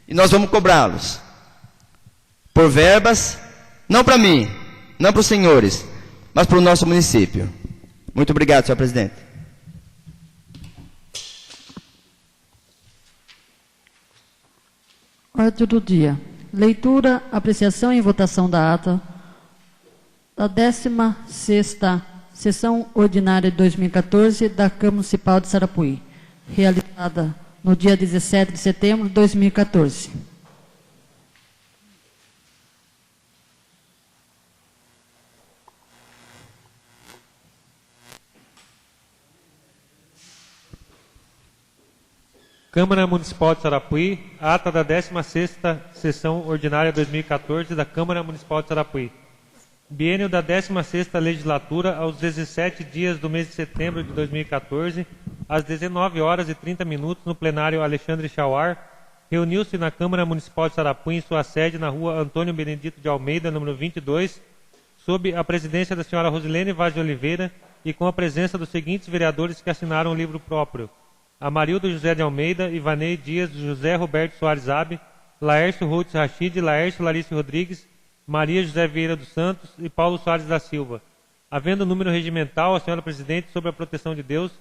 e nós vamos cobrá-los por verbas, não para mim, não para os senhores, mas para o nosso município. Muito obrigado, senhor presidente. Ordem do dia. Leitura, apreciação e votação da ata da 16ª Sessão Ordinária de 2014 da Câmara Municipal de Sarapuí, realizada no dia 17 de setembro de 2014. Câmara Municipal de Sarapuí, ata da 16ª Sessão Ordinária 2014 da Câmara Municipal de Sarapuí. Biênio da 16ª Legislatura, aos 17 dias do mês de setembro de 2014, às 19h30, no plenário Alexandre Chauar, reuniu-se na Câmara Municipal de Sarapuí, em sua sede, na rua Antônio Benedito de Almeida, número 22, sob a presidência da senhora Rosilene Vaz de Oliveira e com a presença dos seguintes vereadores que assinaram o livro próprio: Amarildo José de Almeida, Ivanei Dias, José Roberto Soares Abe, Laércio Routes Rachid, Laércio Larice Rodrigues, Maria José Vieira dos Santos e Paulo Soares da Silva. Havendo número regimental, a senhora presidente, sob a proteção de Deus,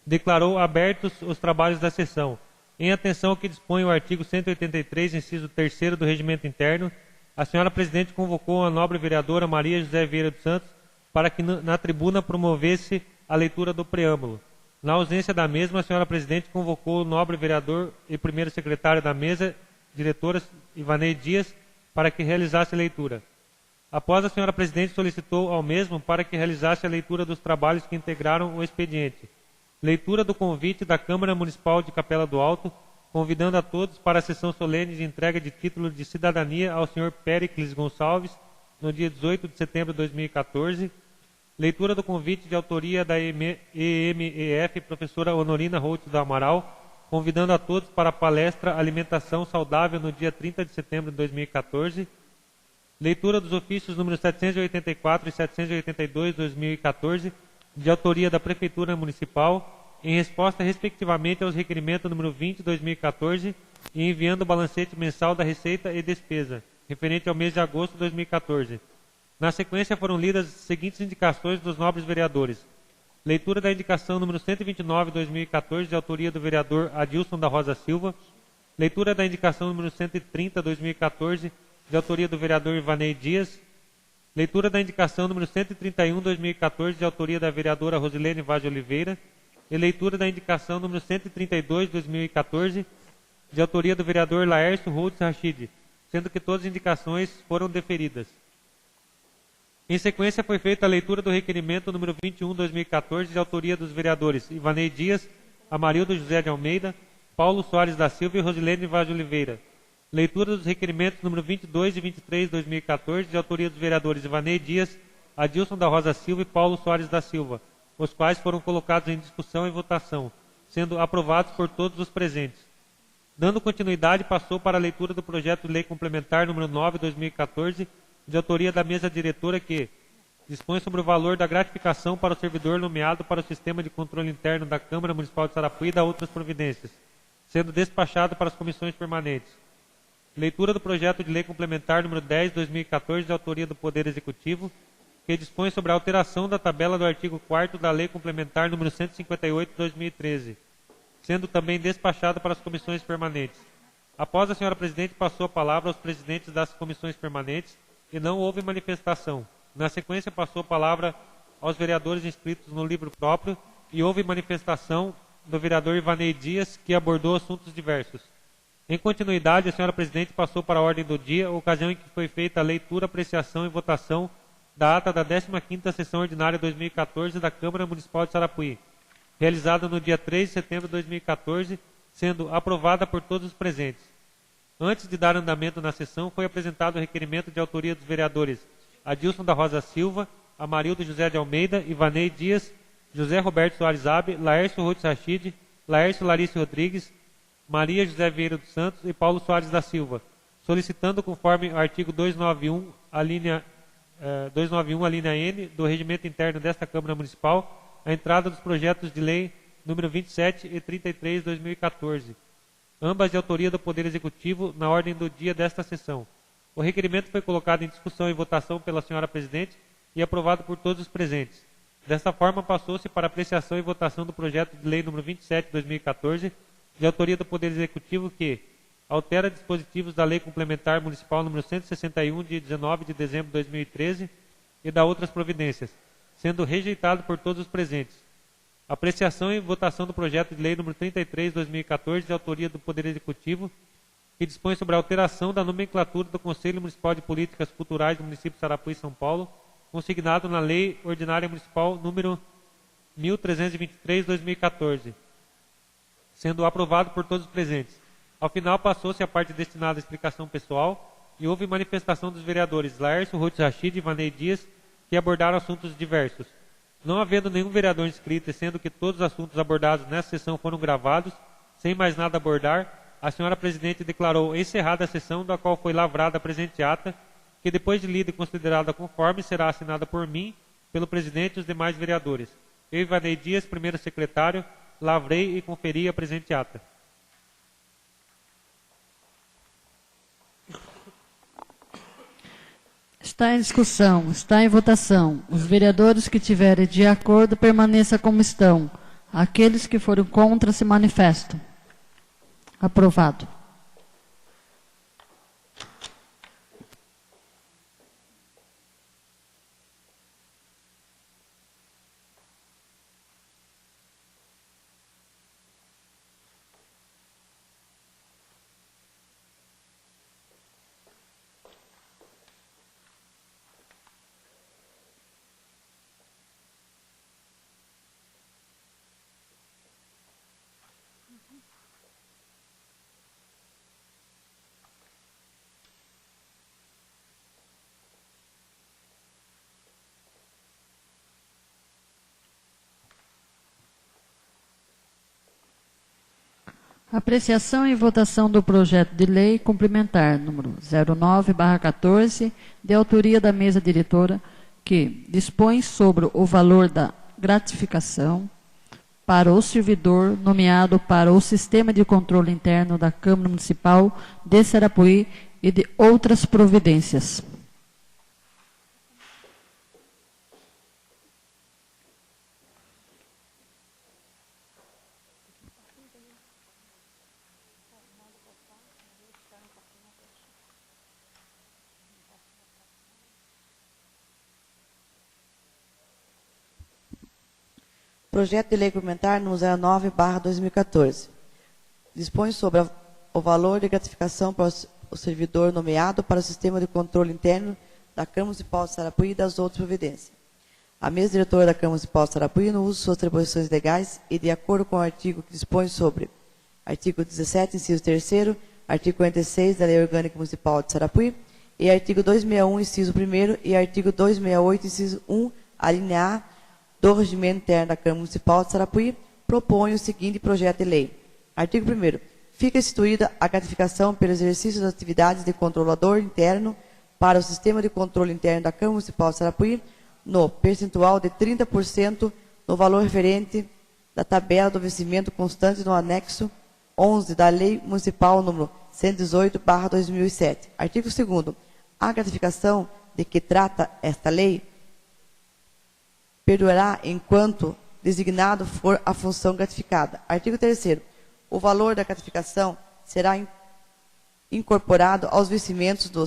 declarou abertos os trabalhos da sessão. Em atenção ao que dispõe o artigo 183, inciso 3º do Regimento Interno, a senhora presidente convocou a nobre vereadora Maria José Vieira dos Santos para que na tribuna promovesse a leitura do preâmbulo. Na ausência da mesma, a senhora presidente convocou o nobre vereador e primeiro secretário da mesa, diretora Ivanei Dias, para que realizasse a leitura. Após, a senhora presidente solicitou ao mesmo para que realizasse a leitura dos trabalhos que integraram o expediente. Leitura do convite da Câmara Municipal de Capela do Alto, convidando a todos para a sessão solene de entrega de título de cidadania ao senhor Péricles Gonçalves, no dia 18 de setembro de 2014. Leitura do convite de autoria da EMEF, professora Honorina Routes do Amaral, convidando a todos para a palestra Alimentação Saudável no dia 30 de setembro de 2014. Leitura dos ofícios números 784 e 782 de 2014, de autoria da Prefeitura Municipal, em resposta respectivamente aos requerimentos número 20 de 2014 e enviando o balancete mensal da Receita e Despesa, referente ao mês de agosto de 2014. Na sequência foram lidas as seguintes indicações dos nobres vereadores. Leitura da indicação número 129 de 2014, de autoria do vereador Adilson da Rosa Silva. Leitura da indicação número 130 de 2014, de autoria do vereador Ivanei Dias. Leitura da indicação número 131 de 2014, de autoria da vereadora Rosilene Vaz de Oliveira. E leitura da indicação número 132 de 2014, de autoria do vereador Laércio Routes Rachid, sendo que todas as indicações foram deferidas. Em sequência, foi feita a leitura do requerimento número 21 de 2014, de autoria dos vereadores Ivanei Dias, Amarildo José de Almeida, Paulo Soares da Silva e Rosilene Vaz de Oliveira. Leitura dos requerimentos número 22 e 23 de 2014, de autoria dos vereadores Ivanei Dias, Adilson da Rosa Silva e Paulo Soares da Silva, os quais foram colocados em discussão e votação, sendo aprovados por todos os presentes. Dando continuidade, passou para a leitura do projeto de lei complementar número 9 de 2014, de autoria da mesa diretora, que dispõe sobre o valor da gratificação para o servidor nomeado para o sistema de controle interno da Câmara Municipal de Sarapuí e da outras providências, sendo despachado para as comissões permanentes. Leitura do projeto de lei complementar número 10 de 2014, de autoria do Poder Executivo, que dispõe sobre a alteração da tabela do artigo 4º da lei complementar número 158 de 2013, sendo também despachado para as comissões permanentes. Após, a senhora presidente passou a palavra aos presidentes das comissões permanentes e não houve manifestação. Na sequência, passou a palavra aos vereadores inscritos no livro próprio e houve manifestação do vereador Ivanei Dias, que abordou assuntos diversos. Em continuidade, a senhora presidente passou para a ordem do dia, ocasião em que foi feita a leitura, apreciação e votação da ata da 15ª Sessão Ordinária 2014 da Câmara Municipal de Sarapuí, realizada no dia 3 de setembro de 2014, sendo aprovada por todos os presentes. Antes de dar andamento na sessão, foi apresentado o requerimento de autoria dos vereadores Adilson da Rosa Silva, Amarildo José de Almeida, Ivanei Dias, José Roberto Soares Abe, Laércio Routes Rachid, Laércio Larice Rodrigues, Maria José Vieira dos Santos e Paulo Soares da Silva, solicitando, conforme o artigo 291, a linha N do Regimento Interno desta Câmara Municipal, a entrada dos projetos de lei número 27 e 33 de 2014, ambas de autoria do Poder Executivo, na ordem do dia desta sessão. O requerimento foi colocado em discussão e votação pela senhora presidente e aprovado por todos os presentes. Desta forma, passou-se para apreciação e votação do projeto de lei número 27 de 2014, de autoria do Poder Executivo, que altera dispositivos da Lei Complementar Municipal número 161, de 19 de dezembro de 2013, e da outras providências, sendo rejeitado por todos os presentes. Apreciação e votação do projeto de lei número 33 de 2014, de autoria do Poder Executivo, que dispõe sobre a alteração da nomenclatura do Conselho Municipal de Políticas Culturais do município de Sarapuí, São Paulo, consignado na Lei Ordinária Municipal número 1323 de 2014, sendo aprovado por todos os presentes. Ao final, passou-se a parte destinada à explicação pessoal e houve manifestação dos vereadores Laércio, Ruth Rachid e Vanei Dias, que abordaram assuntos diversos. Não havendo nenhum vereador inscrito e sendo que todos os assuntos abordados nessa sessão foram gravados, sem mais nada a abordar, a senhora presidente declarou encerrada a sessão da qual foi lavrada a presente ata, que depois de lida e considerada conforme, será assinada por mim, pelo presidente e os demais vereadores. Eu, Ivanei Dias, primeiro secretário, lavrei e conferi a presente ata. Está em discussão, está em votação. Os vereadores que tiverem de acordo permaneçam como estão. Aqueles que forem contra se manifestam. Aprovado. Apreciação e votação do projeto de lei complementar número 09/14, de autoria da mesa diretora, que dispõe sobre o valor da gratificação para o servidor nomeado para o Sistema de Controle Interno da Câmara Municipal de Sarapuí e de outras providências. Projeto de lei complementar número 09/2014. Dispõe sobre o valor de gratificação para o servidor nomeado para o Sistema de Controle Interno da Câmara Municipal de Sarapuí e das outras providências. A mesa diretora da Câmara Municipal de Sarapuí, no uso de suas atribuições legais e de acordo com o artigo que dispõe sobre artigo 17, inciso 3º, artigo 46 da Lei Orgânica Municipal de Sarapuí e artigo 261, inciso 1º e artigo 268, inciso 1, a linha A, do Regimento Interno da Câmara Municipal de Sarapuí, propõe o seguinte projeto de lei. Artigo 1º. Fica instituída a gratificação pelo exercício das atividades de controlador interno para o Sistema de Controle Interno da Câmara Municipal de Sarapuí no percentual de 30% no valor referente da tabela do vencimento constante no anexo 11 da Lei Municipal número 118/2007. Artigo 2º. A gratificação de que trata esta lei perdurará enquanto designado for a função gratificada. Artigo 3º. O valor da gratificação será incorporado aos vencimentos do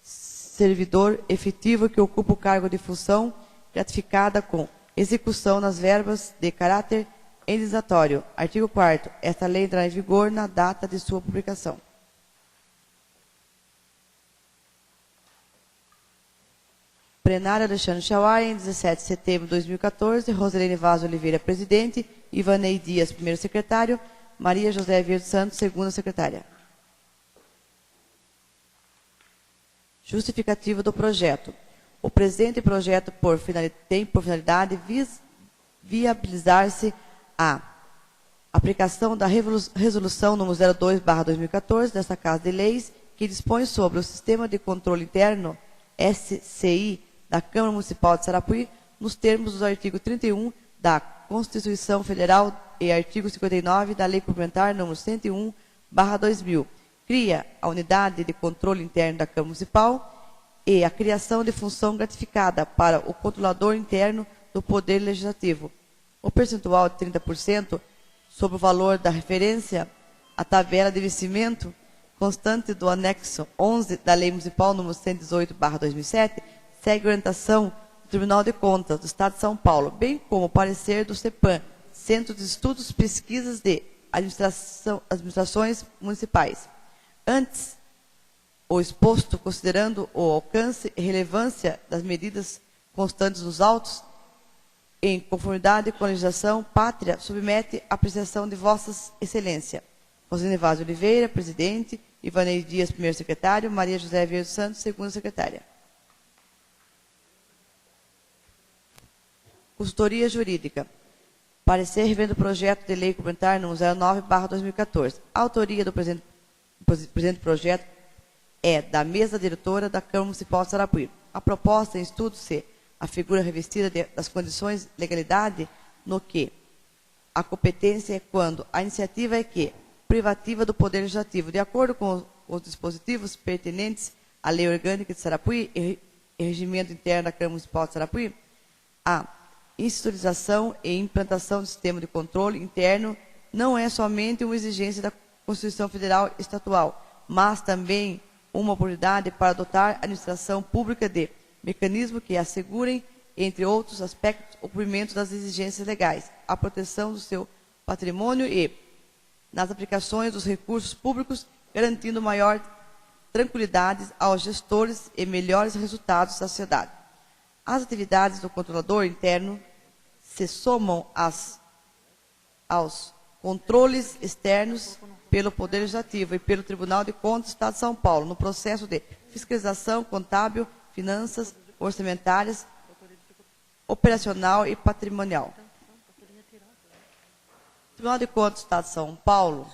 servidor efetivo que ocupa o cargo de função gratificada com execução nas verbas de caráter indenizatório. Artigo 4º. Esta lei entrará em vigor na data de sua publicação. Plenário Alexandre Chauai, em 17 de setembro de 2014, Roselene Vaz Oliveira, presidente, Ivanei Dias, primeiro secretário, Maria José Verde Santos, segunda secretária. Justificativa do projeto. O presente projeto tem por finalidade viabilizar-se a aplicação da resolução número 02/2014 desta Casa de Leis, que dispõe sobre o Sistema de Controle Interno, SCI, da Câmara Municipal de Sarapuí, nos termos dos artigos 31 da Constituição Federal e artigo 59 da Lei Complementar número 101/2000. Cria a Unidade de Controle Interno da Câmara Municipal e a criação de função gratificada para o controlador interno do Poder Legislativo. O percentual de 30% sobre o valor da referência à tabela de vencimento constante do anexo 11 da Lei Municipal número 118/2007 segue a orientação do Tribunal de Contas do Estado de São Paulo, bem como o parecer do CEPAM, Centro de Estudos e Pesquisas de Administrações Municipais. Antes, o exposto, considerando o alcance e relevância das medidas constantes nos autos, em conformidade com a legislação, Pátria submete à apreciação de Vossas Excelência. Rosane Vaz de Oliveira, presidente. Ivanei Dias, primeiro secretário. Maria José Vieira dos Santos, segunda secretária. Consultoria Jurídica. Parecer revendo o projeto de lei complementar número 09/2014. A autoria do presente projeto é da mesa diretora da Câmara Municipal de Sarapuí. A proposta em estudo se a figura revestida das condições de legalidade no que a competência é quando a iniciativa é que privativa do Poder Legislativo, de acordo com os dispositivos pertinentes à Lei Orgânica de Sarapuí e regimento interno da Câmara Municipal de Sarapuí, a institucionalização e implantação do sistema de controle interno não é somente uma exigência da Constituição Federal Estatual, mas também uma oportunidade para adotar a administração pública de mecanismos que assegurem, entre outros aspectos, o cumprimento das exigências legais, a proteção do seu patrimônio e, nas aplicações dos recursos públicos, garantindo maior tranquilidade aos gestores e melhores resultados da sociedade. As atividades do controlador interno se somam aos controles externos pelo Poder Legislativo e pelo Tribunal de Contas do Estado de São Paulo, no processo de fiscalização contábil, finanças, orçamentárias, operacional e patrimonial. O Tribunal de Contas do Estado de São Paulo,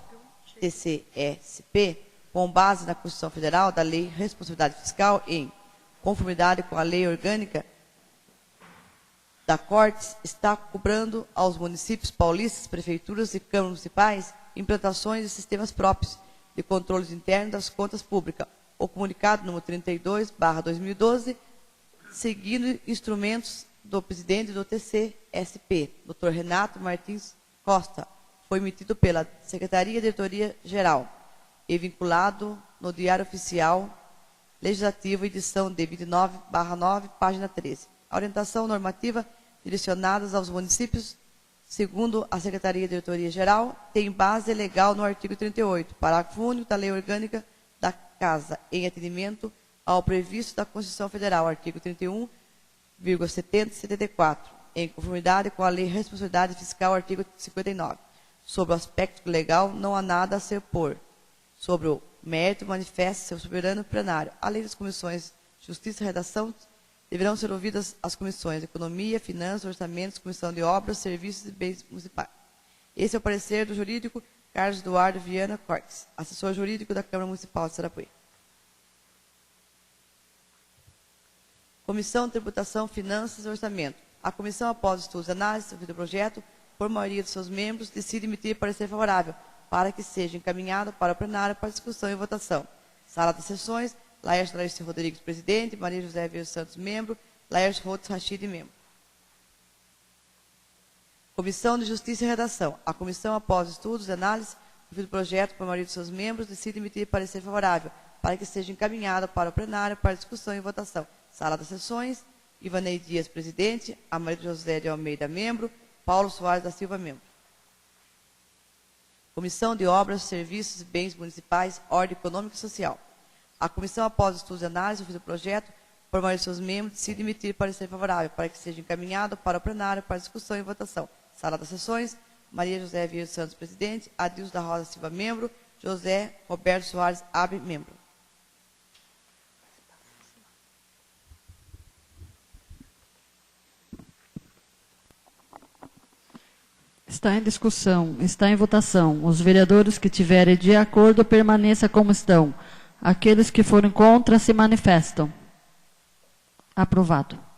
TCSP, com base na Constituição Federal da Lei de Responsabilidade Fiscal em conformidade com a Lei Orgânica da Cortes, está cobrando aos municípios paulistas, prefeituras e câmaras municipais implantações de sistemas próprios de controles internos das contas públicas. O comunicado número 32/2012, seguindo instrumentos do presidente do TCSP, Dr. Renato Martins Costa, foi emitido pela Secretaria de Diretoria Geral e vinculado no Diário Oficial Legislativo, edição de 29/9, página 13. A orientação normativa direcionadas aos municípios, segundo a Secretaria de Diretoria Geral, tem base legal no artigo 38, parágrafo único da Lei Orgânica da Casa, em atendimento ao previsto da Constituição Federal, artigo 31,70 e 74, em conformidade com a Lei de Responsabilidade Fiscal, artigo 59. Sobre o aspecto legal, não há nada a se opor. Sobre o mérito, manifesta seu soberano plenário. Além das comissões de Justiça e Redação, deverão ser ouvidas as comissões de Economia, Finanças, Orçamentos, Comissão de Obras, Serviços e Bens Municipais. Esse é o parecer do jurídico Carlos Eduardo Viana Cortes, assessor jurídico da Câmara Municipal de Sarapuí. Comissão de Tributação, Finanças e Orçamento. A comissão, após estudos e análises do projeto, por maioria de seus membros, decide emitir parecer favorável para que seja encaminhado para o plenário para discussão e votação. Sala de sessões, Laércio Larissa Rodrigues, presidente. Maria José Vieira Santos, membro. Laércio Rotes Rachid, membro. Comissão de Justiça e Redação. A comissão, após estudos e análises do projeto por maioria de seus membros, decide emitir parecer favorável para que seja encaminhado para o plenário para discussão e votação. Sala das sessões, Ivanei Dias, presidente. A Maria José de Almeida, membro. Paulo Soares da Silva, membro. Comissão de Obras, Serviços e Bens Municipais, Ordem Econômica e Social. A comissão, após estudos e análises do projeto, por maioria de seus membros, decide emitir parecer favorável para que seja encaminhado para o plenário para discussão e votação. Sala das sessões, Maria José Vieira Santos, presidente. Adilson da Rosa Silva, membro. José Roberto Soares Abe, membro. Está em discussão, está em votação. Os vereadores que tiverem de acordo, permaneça como estão. Aqueles que forem contra, se manifestam. Aprovado.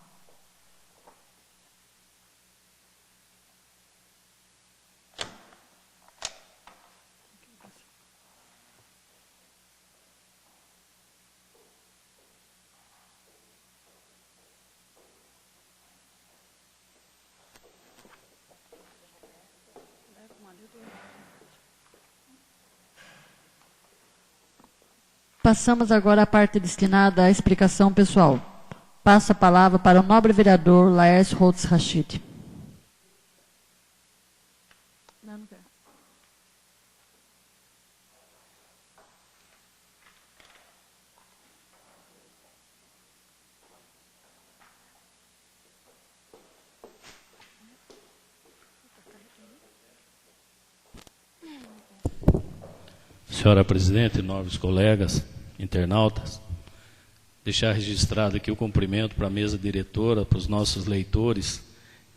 Passamos agora à parte destinada à explicação pessoal. Passo a palavra para o nobre vereador Laércio Rotes Rachid. Senhora presidente, nobres colegas, internautas, deixar registrado aqui o cumprimento para a mesa diretora, para os nossos leitores,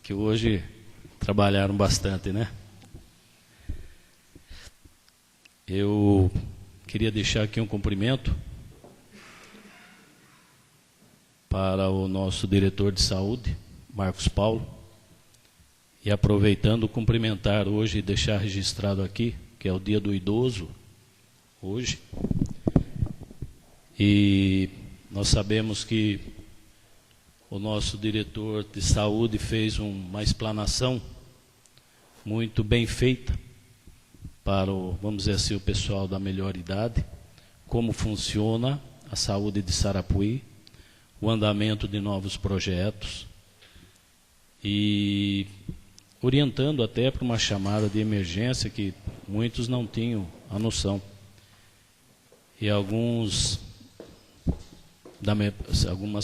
que hoje trabalharam bastante, né? Eu queria deixar aqui um cumprimento para o nosso diretor de saúde, Marcos Paulo, e aproveitando, cumprimentar hoje e deixar registrado aqui, que é o Dia do Idoso, hoje, e nós sabemos que o nosso diretor de saúde fez uma explanação muito bem feita para vamos dizer assim, o pessoal da melhor idade, como funciona a saúde de Sarapuí, o andamento de novos projetos e orientando até para uma chamada de emergência que muitos não tinham a noção. E algumas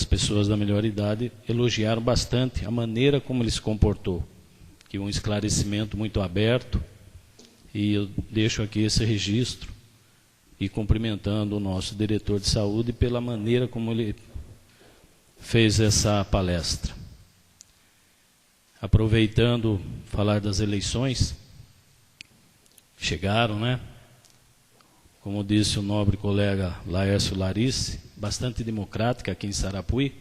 pessoas da melhor idade elogiaram bastante a maneira como ele se comportou, que um esclarecimento muito aberto, e eu deixo aqui esse registro e cumprimentando o nosso diretor de saúde pela maneira como ele fez essa palestra. Aproveitando falar das eleições, chegaram, né? Como disse o nobre colega Laércio Larice, bastante democrática aqui em Sarapuí,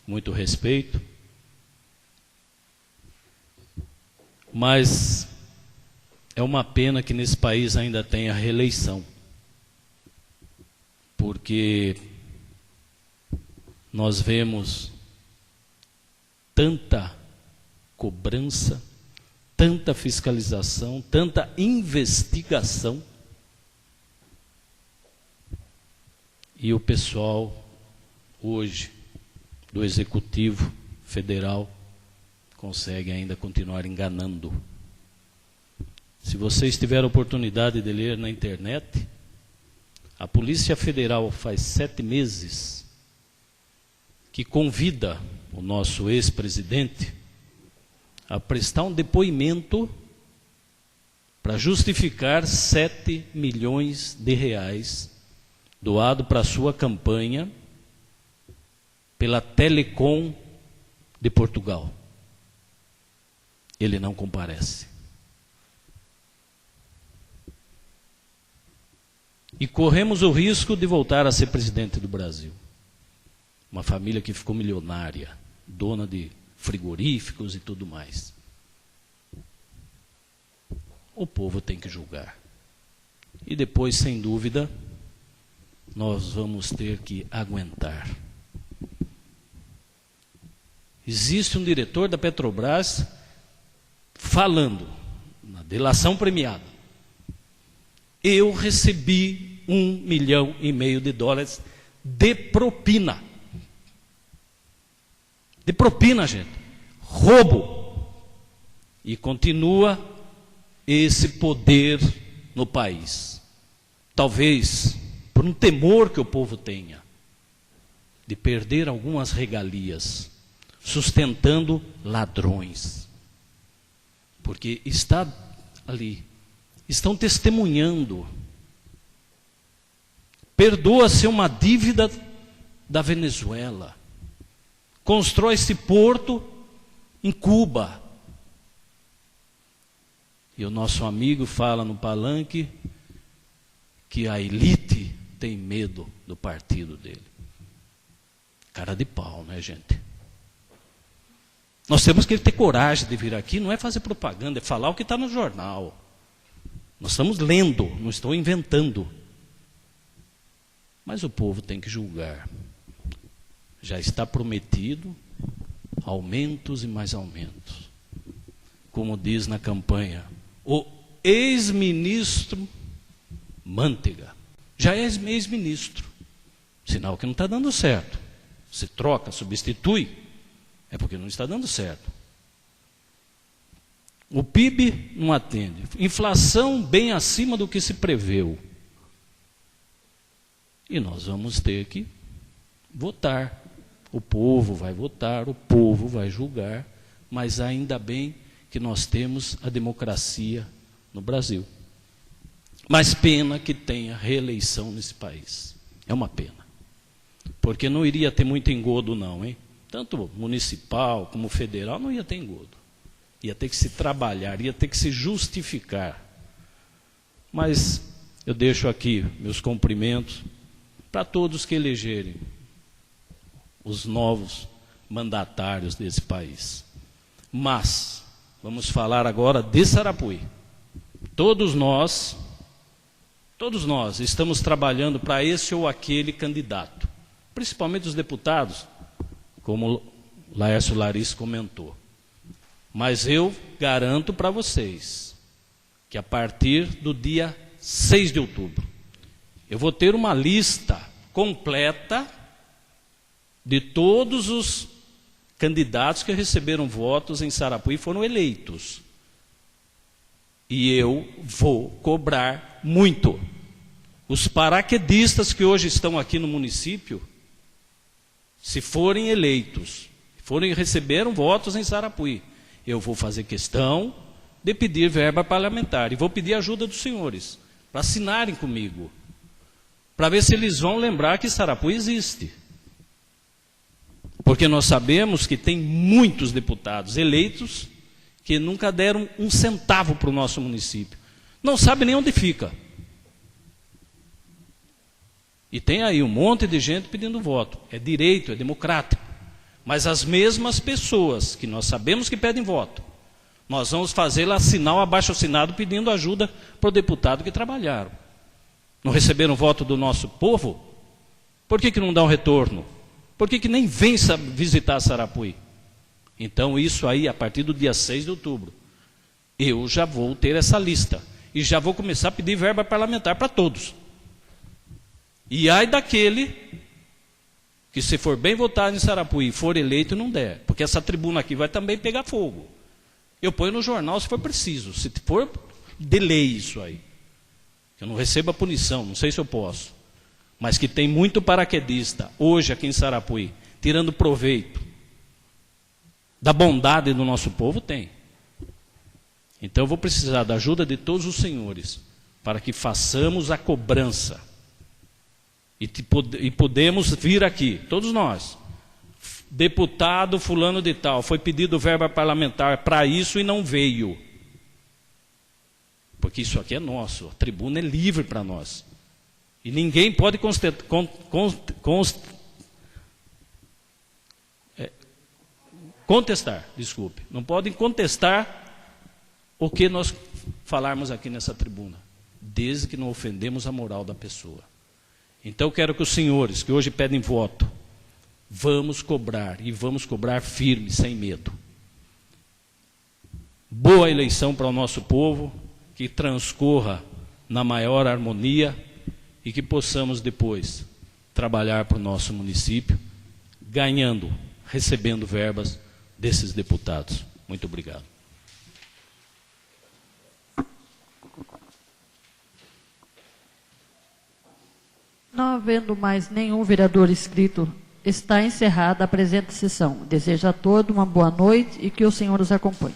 muito respeito. Mas é uma pena que nesse país ainda tenha reeleição, porque nós vemos tanta cobrança, tanta fiscalização, tanta investigação, e o pessoal hoje do Executivo Federal consegue ainda continuar enganando. Se vocês tiveram a oportunidade de ler na internet, a Polícia Federal faz 7 meses que convida o nosso ex-presidente a prestar um depoimento para justificar 7 milhões de reais doado para a sua campanha pela Telecom de Portugal. Ele não comparece. E corremos o risco de voltar a ser presidente do Brasil. Uma família que ficou milionária, dona de frigoríficos e tudo mais. O povo tem que julgar. E depois, sem dúvida, nós vamos ter que aguentar. Existe um diretor da Petrobras falando na delação premiada: eu recebi $1,5 milhão de propina. De propina, gente. Roubo. E continua esse poder no país. Talvez por um temor que o povo tenha de perder algumas regalias, sustentando ladrões. Porque está ali, estão testemunhando. Perdoa-se uma dívida da Venezuela. Constrói-se porto em Cuba. E o nosso amigo fala no palanque que a elite tem medo do partido dele. Cara de pau, né, gente? Nós temos que ter coragem de vir aqui, não é fazer propaganda, é falar o que está no jornal. Nós estamos lendo, não estou inventando. Mas o povo tem que julgar. Já está prometido aumentos e mais aumentos. Como diz na campanha, o ex-ministro Manteiga já é ex-ministro. Sinal que não está dando certo. Se troca, substitui, é porque não está dando certo. O PIB não atende. Inflação bem acima do que se preveu. E nós vamos ter que votar. O povo vai votar, o povo vai julgar, mas ainda bem que nós temos a democracia no Brasil. Mas pena que tenha reeleição nesse país. É uma pena. Porque não iria ter muito engodo não, hein? Tanto municipal como federal não ia ter engodo. Ia ter que se trabalhar, ia ter que se justificar. Mas eu deixo aqui meus cumprimentos para todos que elegerem os novos mandatários desse país. Mas, vamos falar agora de Sarapuí. Todos nós estamos trabalhando para esse ou aquele candidato. Principalmente os deputados, como Laércio Larice comentou. Mas eu garanto para vocês que a partir do dia 6 de outubro, eu vou ter uma lista completa de todos os candidatos que receberam votos em Sarapuí e foram eleitos. E eu vou cobrar muito. Os paraquedistas que hoje estão aqui no município, se forem eleitos, receberam votos em Sarapuí, eu vou fazer questão de pedir verba parlamentar. E vou pedir ajuda dos senhores, para assinarem comigo, para ver se eles vão lembrar que Sarapuí existe. Porque nós sabemos que tem muitos deputados eleitos que nunca deram um centavo para o nosso município. Não sabe nem onde fica. E tem aí um monte de gente pedindo voto. É direito, é democrático. Mas as mesmas pessoas que nós sabemos que pedem voto, nós vamos fazê-la assinar o abaixo-assinado pedindo ajuda para o deputado que trabalharam. Não receberam voto do nosso povo? Por que não dá um retorno? Por que nem vem visitar Sarapuí? Então isso aí, a partir do dia 6 de outubro, eu já vou ter essa lista. E já vou começar a pedir verba parlamentar para todos. E ai daquele que, se for bem votado em Sarapuí, for eleito, não der. Porque essa tribuna aqui vai também pegar fogo. Eu ponho no jornal se for preciso. Se for de lei isso aí. Eu não recebo a punição, não sei se eu posso. Mas que tem muito paraquedista hoje aqui em Sarapuí, tirando proveito da bondade do nosso povo, tem. Então eu vou precisar da ajuda de todos os senhores para que façamos a cobrança. E podemos vir aqui, todos nós, deputado fulano de tal, foi pedido verba parlamentar para isso e não veio. Porque isso aqui é nosso, a tribuna é livre para nós. E ninguém pode contestar, desculpe. Não podem contestar o que nós falarmos aqui nessa tribuna, desde que não ofendemos a moral da pessoa. Então eu quero que os senhores que hoje pedem voto, vamos cobrar, e vamos cobrar firme, sem medo. Boa eleição para o nosso povo, que transcorra na maior harmonia e que possamos depois trabalhar para o nosso município, ganhando, recebendo verbas desses deputados. Muito obrigado. Não havendo mais nenhum vereador inscrito, está encerrada a presente sessão. Desejo a todos uma boa noite e que o Senhor os acompanhe.